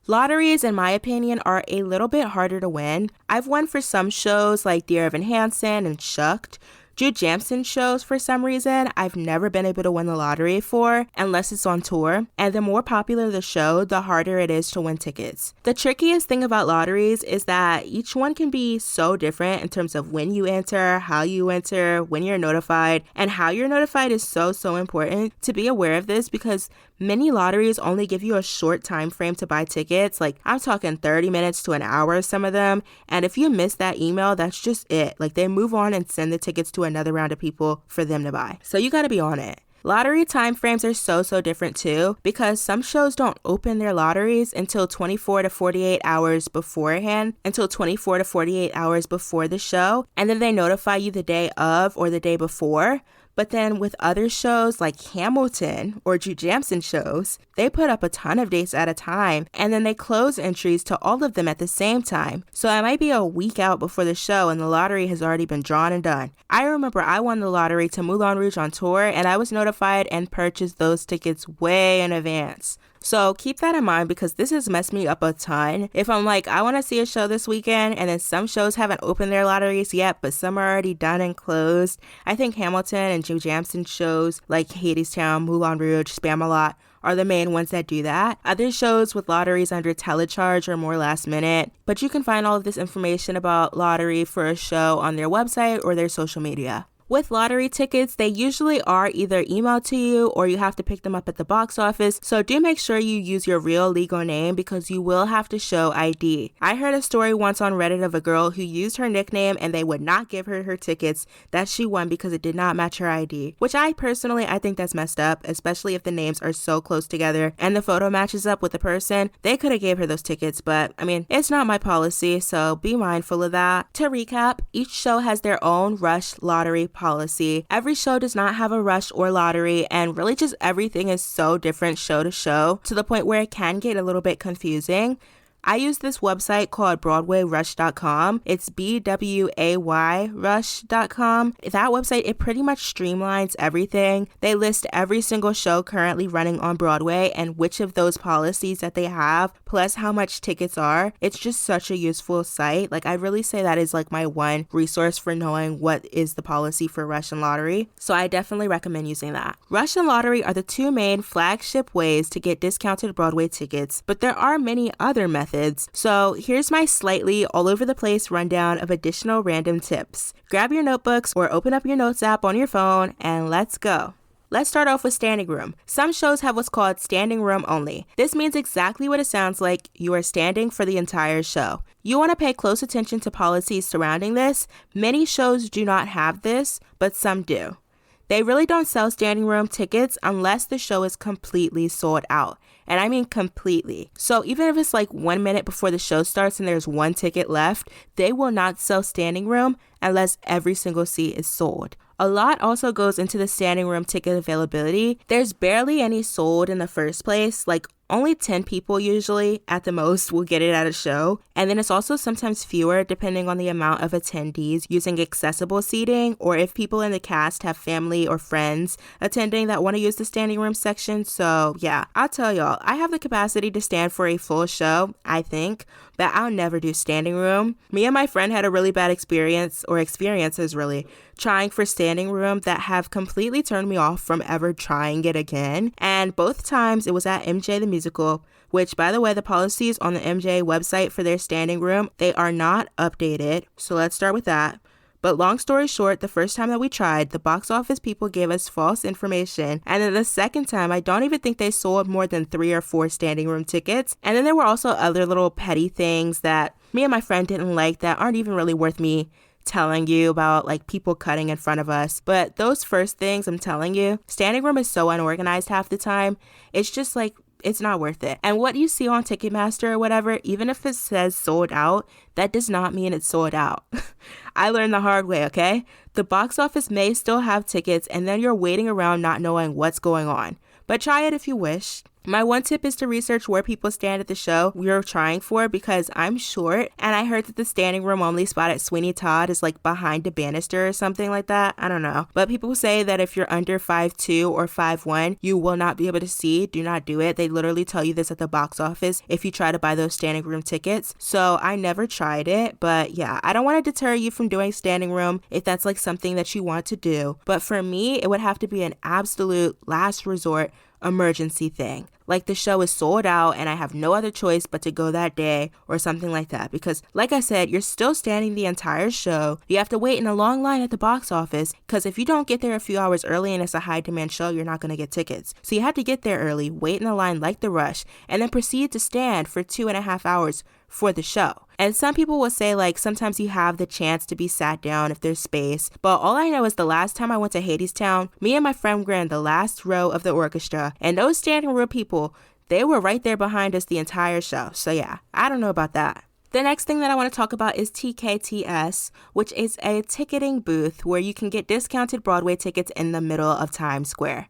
Lotteries, in my opinion, are a little bit harder to win. I've won for some shows like Dear Evan Hansen and Shucked. Drew Jamson shows, for some reason, I've never been able to win the lottery for unless it's on tour. And the more popular the show, the harder it is to win tickets. The trickiest thing about lotteries is that each one can be so different in terms of when you enter, how you enter, when you're notified, and how you're notified is so important to be aware of this because many lotteries only give you a short time frame to buy tickets. Like I'm talking 30 minutes to an hour, some of them. And if you miss that email, that's just it. Like they move on and send the tickets to another round of people for them to buy. So you got to be on it. Lottery time frames are so different too because some shows don't open their lotteries until 24 to 48 hours beforehand, until 24 to 48 hours before the show, and then they notify you the day of or the day before. But then with other shows like Hamilton or Drew Jamson shows, they put up a ton of dates at a time and then they close entries to all of them at the same time. So I might be a week out before the show and the lottery has already been drawn and done. I remember I won the lottery to Moulin Rouge on tour and I was notified and purchased those tickets way in advance. So keep that in mind because this has messed me up a ton. If I'm like, I want to see a show this weekend and then some shows haven't opened their lotteries yet, but some are already done and closed. I think Hamilton and Drew Jamson shows like Hadestown, Moulin Rouge, Spamalot are the main ones that do that. Other shows with lotteries under telecharge are more last minute, but you can find all of this information about lottery for a show on their website or their social media. With lottery tickets, they usually are either emailed to you or you have to pick them up at the box office, so do make sure you use your real legal name because you will have to show ID. I heard a story once on Reddit of a girl who used her nickname and they would not give her her tickets that she won because it did not match her ID, which I think that's messed up, especially if the names are so close together and the photo matches up with the person. They could have gave her those tickets, but I mean, it's not my policy, so be mindful of that. To recap, each show has their own rush lottery policy. Every show does not have a rush or lottery, and really just everything is so different show to show to the point where it can get a little bit confusing. I use this website called BroadwayRush.com. It's BWAY Rush.com. That website, it pretty much streamlines everything. They list every single show currently running on Broadway and which of those policies that they have, plus how much tickets are. It's just such a useful site. Like I really say that is like my one resource for knowing what is the policy for Rush and Lottery. So I definitely recommend using that. Rush and Lottery are the two main flagship ways to get discounted Broadway tickets, but there are many other methods. So here's my slightly all over the place rundown of additional random tips. Grab your notebooks or open up your notes app on your phone and let's go. Let's start off with standing room. Some shows have what's called standing room only. This means exactly what it sounds like. You are standing for the entire show. You want to pay close attention to policies surrounding this. Many shows do not have this, but some do. They really don't sell standing room tickets unless the show is completely sold out. And I mean completely. So even if it's like 1 minute before the show starts and there's one ticket left, they will not sell standing room unless every single seat is sold. A lot also goes into the standing room ticket availability. There's barely any sold in the first place, like only 10 people usually at the most will get it at a show. And then it's also sometimes fewer depending on the amount of attendees using accessible seating or if people in the cast have family or friends attending that want to use the standing room section. So yeah, I'll tell y'all, I have the capacity to stand for a full show, I think, but I'll never do standing room. Me and my friend had a really bad experiences really, trying for standing room that have completely turned me off from ever trying it again. And both times it was at MJ the Musical, which by the way, the policies on the MJ website for their standing room, they are not updated. So let's start with that. But long story short, the first time that we tried, the box office people gave us false information. And then the second time, I don't even think they sold more than 3 or 4 standing room tickets. And then there were also other little petty things that me and my friend didn't like that aren't even really worth me telling you about, like people cutting in front of us. But those first things, I'm telling you, standing room is so unorganized half the time. It's just like, it's not worth it. And what you see on Ticketmaster or whatever, even if it says sold out, that does not mean it's sold out. I learned the hard way, okay? The box office may still have tickets and then you're waiting around not knowing what's going on. But try it if you wish. My one tip is to research where people stand at the show you're trying for, because I'm short and I heard that the standing room only spot at Sweeney Todd is like behind a banister or something like that. I don't know. But people say that if you're under 5'2" or 5'1", you will not be able to see. Do not do it. They literally tell you this at the box office if you try to buy those standing room tickets. So I never tried it, but yeah, I don't want to deter you from doing standing room if that's like something that you want to do. But for me, it would have to be an absolute last resort emergency thing. Like the show is sold out and I have no other choice but to go that day or something like that. Because like I said, you're still standing the entire show. You have to wait in a long line at the box office because if you don't get there a few hours early and it's a high demand show, you're not going to get tickets. So you have to get there early, wait in the line like the rush, and then proceed to stand for 2.5 hours for the show. And some people will say like sometimes you have the chance to be sat down if there's space. But all I know is the last time I went to Hadestown, me and my friend were in the last row of the orchestra, and those standing row people, they were right there behind us the entire show. So yeah, I don't know about that. The next thing that I want to talk about is TKTS, which is a ticketing booth where you can get discounted Broadway tickets in the middle of Times Square.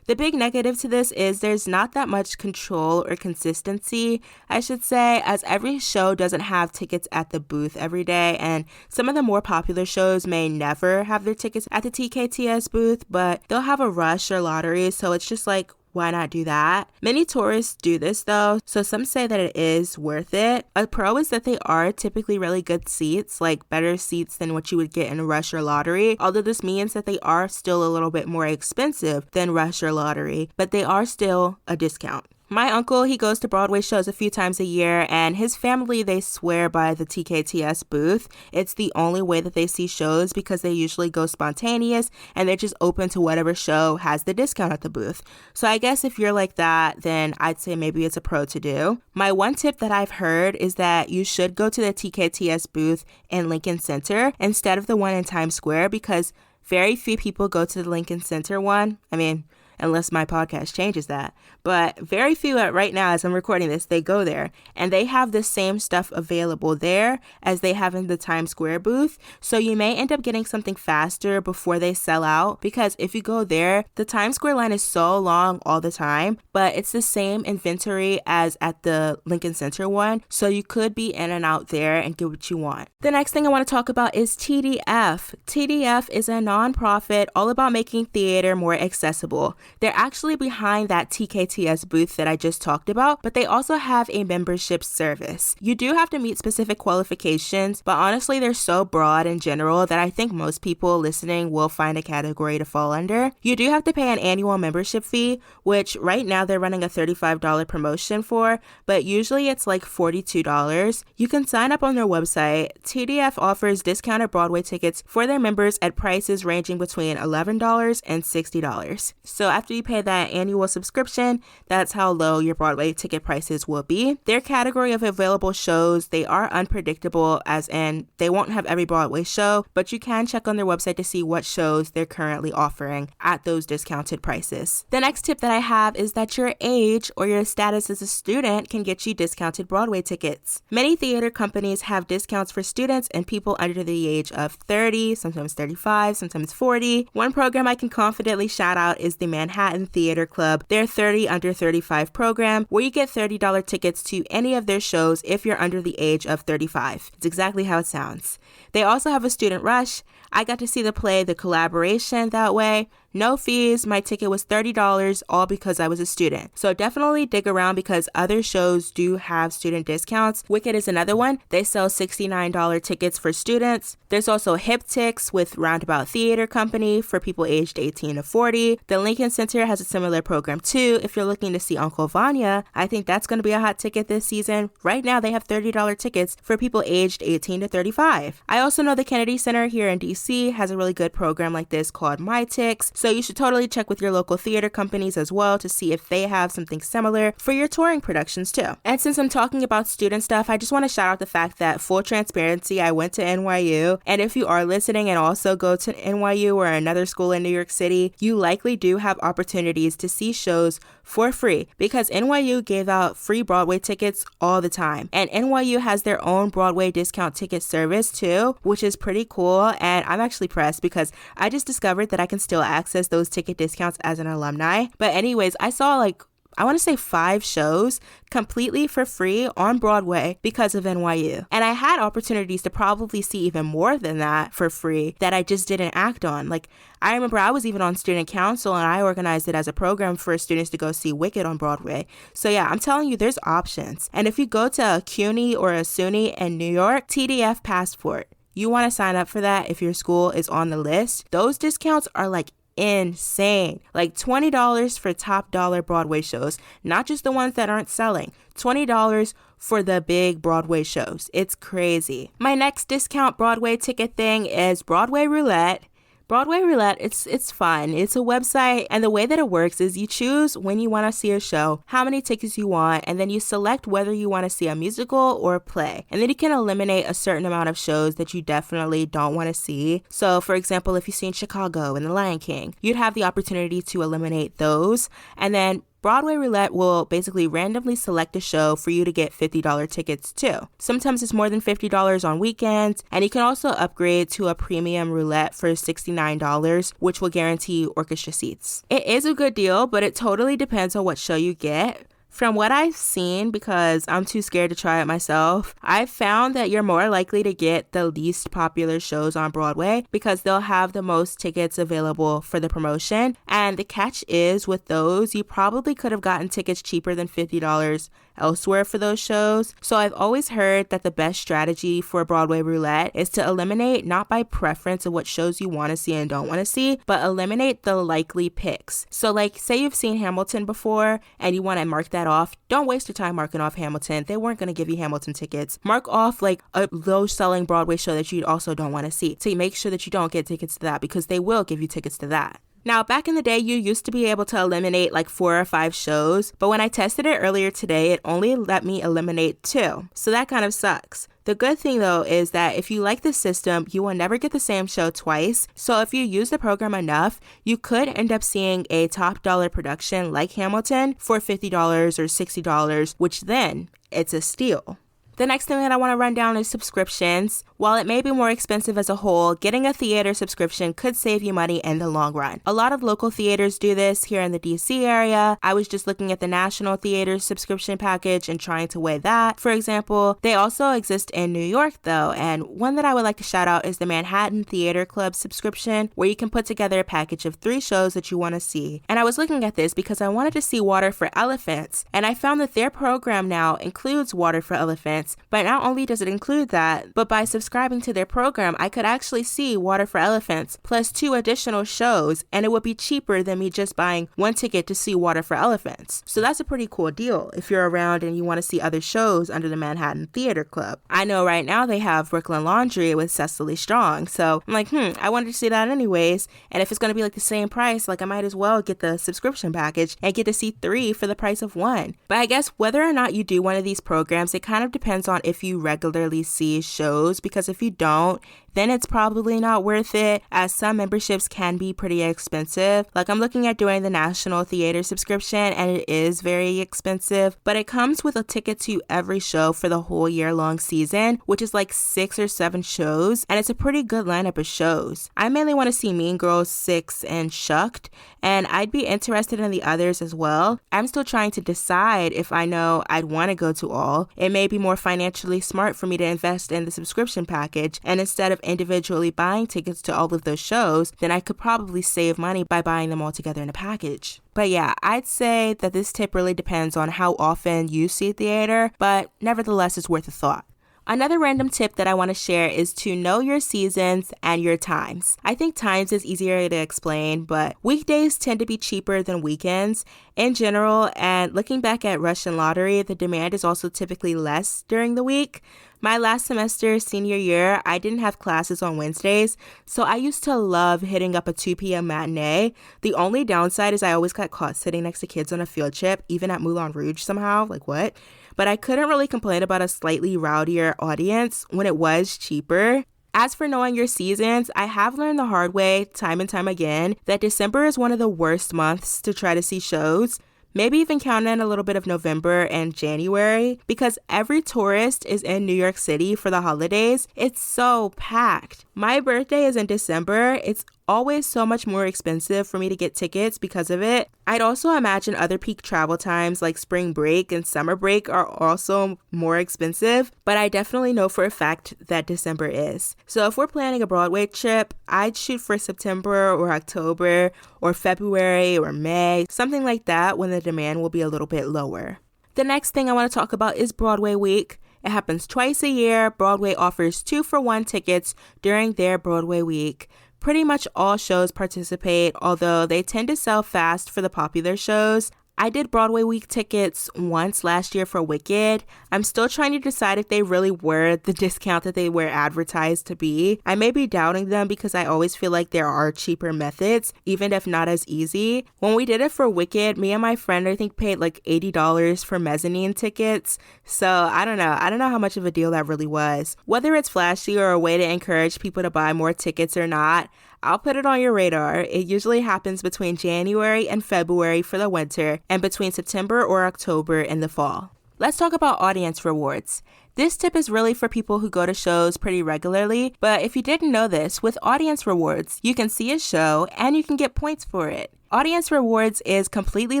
The big negative to this is there's not that much control or consistency, I should say, as every show doesn't have tickets at the booth every day, and some of the more popular shows may never have their tickets at the TKTS booth, but they'll have a rush or lottery, so it's just like, why not do that? Many tourists do this though, so some say that it is worth it. A pro is that they are typically really good seats, like better seats than what you would get in a rush or lottery, although this means that they are still a little bit more expensive than rush or lottery, but they are still a discount. My uncle, he goes to Broadway shows a few times a year, and his family, they swear by the TKTS booth. It's the only way that they see shows because they usually go spontaneous and they're just open to whatever show has the discount at the booth. So I guess if you're like that, then I'd say maybe it's a pro to do. My one tip that I've heard is that you should go to the TKTS booth in Lincoln Center instead of the one in Times Square because very few people go to the Lincoln Center one. I mean, unless my podcast changes that. But very few right now, as I'm recording this, they go there and they have the same stuff available there as they have in the Times Square booth. So you may end up getting something faster before they sell out because if you go there, the Times Square line is so long all the time, but it's the same inventory as at the Lincoln Center one. So you could be in and out there and get what you want. The next thing I want to talk about is TDF. TDF is a nonprofit all about making theater more accessible. They're actually behind that TKTS booth that I just talked about, but they also have a membership service. You do have to meet specific qualifications, but honestly, they're so broad in general that I think most people listening will find a category to fall under. You do have to pay an annual membership fee, which right now they're running a $35 promotion for, but usually it's like $42. You can sign up on their website. TDF offers discounted Broadway tickets for their members at prices ranging between $11 and $60. So after you pay that annual subscription, that's how low your Broadway ticket prices will be. Their category of available shows, they are unpredictable, as in they won't have every Broadway show, but you can check on their website to see what shows they're currently offering at those discounted prices. The next tip that I have is that your age or your status as a student can get you discounted Broadway tickets. Many theater companies have discounts for students and people under the age of 30, sometimes 35, sometimes 40. One program I can confidently shout out is the Manhattan Theater Club, their 30 under 35 program, where you get $30 tickets to any of their shows if you're under the age of 35. It's exactly how it sounds. They also have a student rush. I got to see the play The Collaboration that way. No fees. My ticket was $30, all because I was a student. So definitely dig around because other shows do have student discounts. Wicked is another one. They sell $69 tickets for students. There's also Hip Tix with Roundabout Theater Company for people aged 18 to 40. The Lincoln Center has a similar program too. If you're looking to see Uncle Vanya, I think that's going to be a hot ticket this season. Right now they have $30 tickets for people aged 18 to 35. I also know the Kennedy Center here in DC has a really good program like this called My Tix. So you should totally check with your local theater companies as well to see if they have something similar for your touring productions too. And since I'm talking about student stuff, I just want to shout out the fact that, full transparency, I went to NYU. And if you are listening and also go to NYU or another school in New York City, you likely do have opportunities to see shows for free because NYU gave out free Broadway tickets all the time. And NYU has their own Broadway discount ticket service too, which is pretty cool. And I'm actually pressed because I just discovered that I can still access those ticket discounts as an alumni. But anyways, I saw like I want to say 5 shows completely for free on Broadway because of NYU. And I had opportunities to probably see even more than that for free that I just didn't act on. Like, I remember I was even on student council and I organized it as a program for students to go see Wicked on Broadway. So yeah, I'm telling you, there's options. And if you go to a CUNY or a SUNY in New York, TDF Passport, you want to sign up for that if your school is on the list. Those discounts are like insane. Like $20 for top dollar Broadway shows, not just the ones that aren't selling. $20 for the big Broadway shows. It's crazy. My next discount Broadway ticket thing is Broadway Roulette. Broadway Roulette, it's fun. It's a website, and the way that it works is you choose when you want to see a show, how many tickets you want, and then you select whether you want to see a musical or a play. And then you can eliminate a certain amount of shows that you definitely don't want to see. So, for example, if you've seen Chicago and The Lion King, you'd have the opportunity to eliminate those, and then Broadway Roulette will basically randomly select a show for you to get $50 tickets to. Sometimes it's more than $50 on weekends, and you can also upgrade to a premium roulette for $69, which will guarantee orchestra seats. It is a good deal, but it totally depends on what show you get. From what I've seen, because I'm too scared to try it myself, I've found that you're more likely to get the least popular shows on Broadway because they'll have the most tickets available for the promotion. And the catch is, with those, you probably could have gotten tickets cheaper than $50 elsewhere for those shows. So I've always heard that the best strategy for Broadway Roulette is to eliminate, not by preference of what shows you want to see and don't want to see, but eliminate the likely picks. So like, say you've seen Hamilton before and you want to mark that off. Don't waste your time marking off Hamilton. They weren't going to give you Hamilton tickets. Mark off like a low selling Broadway show that you also don't want to see, to make sure that you don't get tickets to that, because they will give you tickets to that. Now, back in the day, you used to be able to eliminate like 4 or 5 shows, but when I tested it earlier today, it only let me eliminate 2. So that kind of sucks. The good thing though is that if you like the system, you will never get the same show twice. So if you use the program enough, you could end up seeing a top dollar production like Hamilton for $50 or $60, which then it's a steal. The next thing that I want to run down is subscriptions. While it may be more expensive as a whole, getting a theater subscription could save you money in the long run. A lot of local theaters do this here in the DC area. I was just looking at the National Theater subscription package and trying to weigh that, for example. They also exist in New York though, and one that I would like to shout out is the Manhattan Theater Club subscription, where you can put together a package of 3 shows that you want to see. And I was looking at this because I wanted to see Water for Elephants, and I found that their program now includes Water for Elephants. But not only does it include that, but by subscribing to their program, I could actually see Water for Elephants plus 2 additional shows, and it would be cheaper than me just buying 1 ticket to see Water for Elephants. So that's a pretty cool deal if you're around and you want to see other shows under the Manhattan Theater Club. I know right now they have Brooklyn Laundry with Cecily Strong, so I'm like, I wanted to see that anyways, and if it's going to be like the same price, like I might as well get the subscription package and get to see 3 for the price of 1. But I guess whether or not you do one of these programs, it kind of depends on if you regularly see shows, because if you don't, then it's probably not worth it, as some memberships can be pretty expensive. Like, I'm looking at doing the National Theater subscription and it is very expensive, but it comes with a ticket to every show for the whole year-long season, which is like 6 or 7 shows, and it's a pretty good lineup of shows. I mainly want to see Mean Girls 6 and Shucked, and I'd be interested in the others as well. I'm still trying to decide if I know I'd want to go to all. It may be more financially smart for me to invest in the subscription package, and instead of individually buying tickets to all of those shows, then I could probably save money by buying them all together in a package. But yeah, I'd say that this tip really depends on how often you see theater, but nevertheless, it's worth a thought. Another random tip that I want to share is to know your seasons and your times. I think times is easier to explain, but weekdays tend to be cheaper than weekends in general, and looking back at Russian Lottery, the demand is also typically less during the week. My last semester, senior year, I didn't have classes on Wednesdays, so I used to love hitting up a 2 p.m. matinee. The only downside is I always got caught sitting next to kids on a field trip, even at Moulin Rouge somehow, like what? But I couldn't really complain about a slightly rowdier audience when it was cheaper. As for knowing your seasons, I have learned the hard way, time and time again, that December is one of the worst months to try to see shows. Maybe even count in a little bit of November and January, because every tourist is in New York City for the holidays. It's so packed. My birthday is in December. It's always so much more expensive for me to get tickets because of it. I'd also imagine other peak travel times like spring break and summer break are also more expensive, but I definitely know for a fact that December is. So if we're planning a Broadway trip, I'd shoot for September or October or February or May, something like that, when the demand will be a little bit lower. The next thing I want to talk about is Broadway week. It happens twice a year. Broadway offers 2-for-1 tickets during their Broadway week. Pretty much all shows participate, although they tend to sell fast for the popular shows. I did Broadway week tickets once last year for Wicked. I'm still trying to decide if they really were the discount that they were advertised to be. I may be doubting them because I always feel like there are cheaper methods, even if not as easy. When we did it for Wicked, me and my friend, I think, paid like $80 for mezzanine tickets. So I don't know. I don't know how much of a deal that really was. Whether it's flashy or a way to encourage people to buy more tickets or not, I'll put it on your radar. It usually happens between January and February for the winter and between September or October in the fall. Let's talk about audience rewards. This tip is really for people who go to shows pretty regularly, but if you didn't know this, with audience rewards, you can see a show and you can get points for it. Audience rewards is completely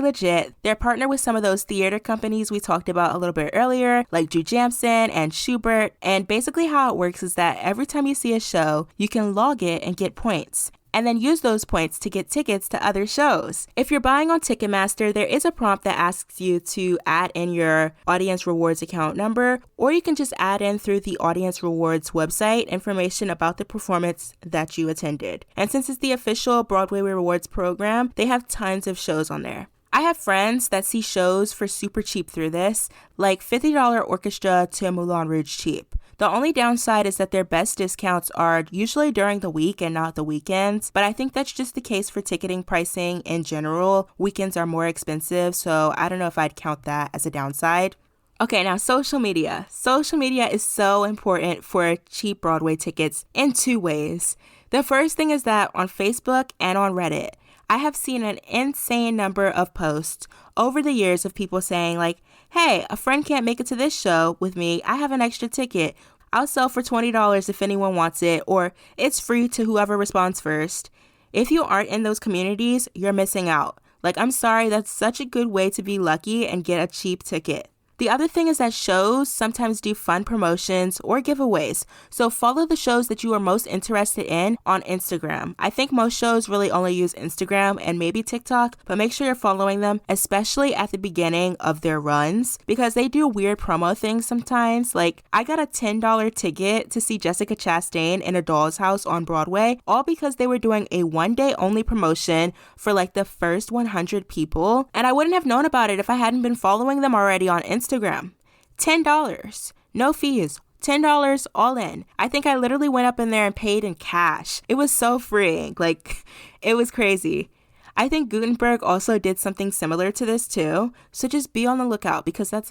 legit. They're partnered with some of those theater companies we talked about a little bit earlier, like Drew Jamson and Schubert. And basically how it works is that every time you see a show, you can log it and get points, and then use those points to get tickets to other shows. If you're buying on Ticketmaster, there is a prompt that asks you to add in your Audience Rewards account number, or you can just add in through the Audience Rewards website information about the performance that you attended. And since it's the official Broadway Rewards program, they have tons of shows on there. I have friends that see shows for super cheap through this, like $50 orchestra to Moulin Rouge cheap. The only downside is that their best discounts are usually during the week and not the weekends, but I think that's just the case for ticketing pricing in general. Weekends are more expensive, so I don't know if I'd count that as a downside. Okay, now social media. Social media is so important for cheap Broadway tickets in two ways. The first thing is that on Facebook and on Reddit, I have seen an insane number of posts over the years of people saying like, hey, a friend can't make it to this show with me. I have an extra ticket. I'll sell for $20 if anyone wants it, or it's free to whoever responds first. If you aren't in those communities, you're missing out. Like, I'm sorry, that's such a good way to be lucky and get a cheap ticket. The other thing is that shows sometimes do fun promotions or giveaways, so follow the shows that you are most interested in on Instagram. I think most shows really only use Instagram and maybe TikTok, but make sure you're following them, especially at the beginning of their runs, because they do weird promo things sometimes. Like, I got a $10 ticket to see Jessica Chastain in A Doll's House on Broadway, all because they were doing a one-day only promotion for like the first 100 people, and I wouldn't have known about it if I hadn't been following them already on Instagram. $10. No fees. $10 all in. I think I literally went up in there and paid in cash. It was so freeing. Like, it was crazy. I think Gutenberg also did something similar to this too. So just be on the lookout because that's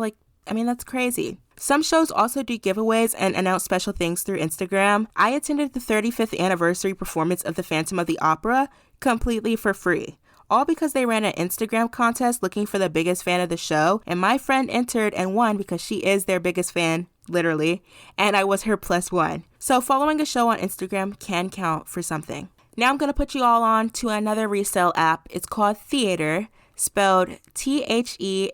crazy. Some shows also do giveaways and announce special things through Instagram. I attended the 35th anniversary performance of The Phantom of the Opera completely for free. All because they ran an Instagram contest looking for the biggest fan of the show, and my friend entered and won because she is their biggest fan, literally, and I was her +1. So following a show on Instagram can count for something. Now I'm going to put you all on to another resale app. It's called Theater, spelled Theatr,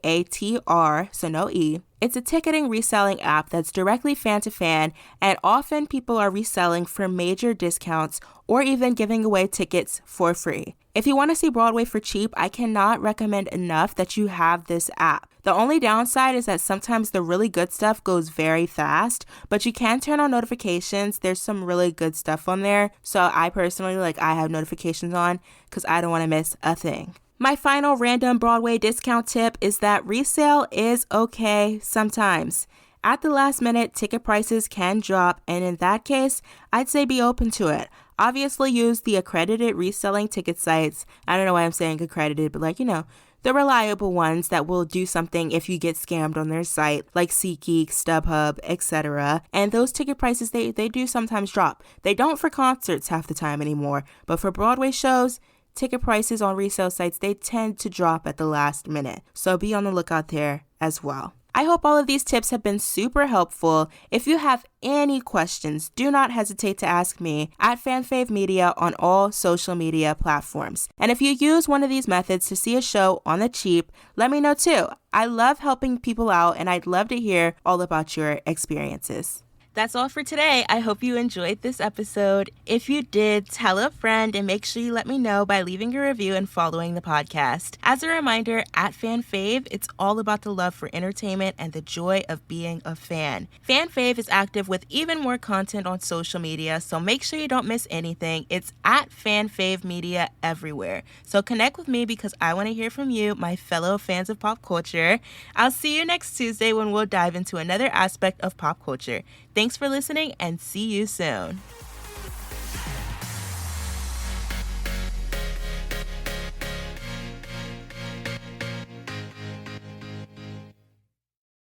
so no E. It's a ticketing reselling app that's directly fan-to-fan, and often people are reselling for major discounts or even giving away tickets for free. If you want to see Broadway for cheap, I cannot recommend enough that you have this app. The only downside is that sometimes the really good stuff goes very fast, but you can turn on notifications. There's some really good stuff on there. So I personally, I have notifications on because I don't want to miss a thing. My final random Broadway discount tip is that resale is okay sometimes. At the last minute, ticket prices can drop, and in that case, I'd say be open to it. Obviously use the accredited reselling ticket sites. I don't know why I'm saying accredited, but the reliable ones that will do something if you get scammed on their site, like SeatGeek, StubHub, etc. And those ticket prices, they do sometimes drop. They don't for concerts half the time anymore, but for Broadway shows, ticket prices on resale sites, they tend to drop at the last minute. So be on the lookout there as well. I hope all of these tips have been super helpful. If you have any questions, do not hesitate to ask me at Fan Fave Media on all social media platforms. And if you use one of these methods to see a show on the cheap, let me know too. I love helping people out, and I'd love to hear all about your experiences. That's all for today. I hope you enjoyed this episode. If you did, tell a friend and make sure you let me know by leaving a review and following the podcast. As a reminder, at Fan Fave, it's all about the love for entertainment and the joy of being a fan. Fan Fave is active with even more content on social media, so make sure you don't miss anything. It's at Fan Fave Media everywhere. So connect with me because I want to hear from you, my fellow fans of pop culture. I'll see you next Tuesday when we'll dive into another aspect of pop culture. Thanks for listening and see you soon.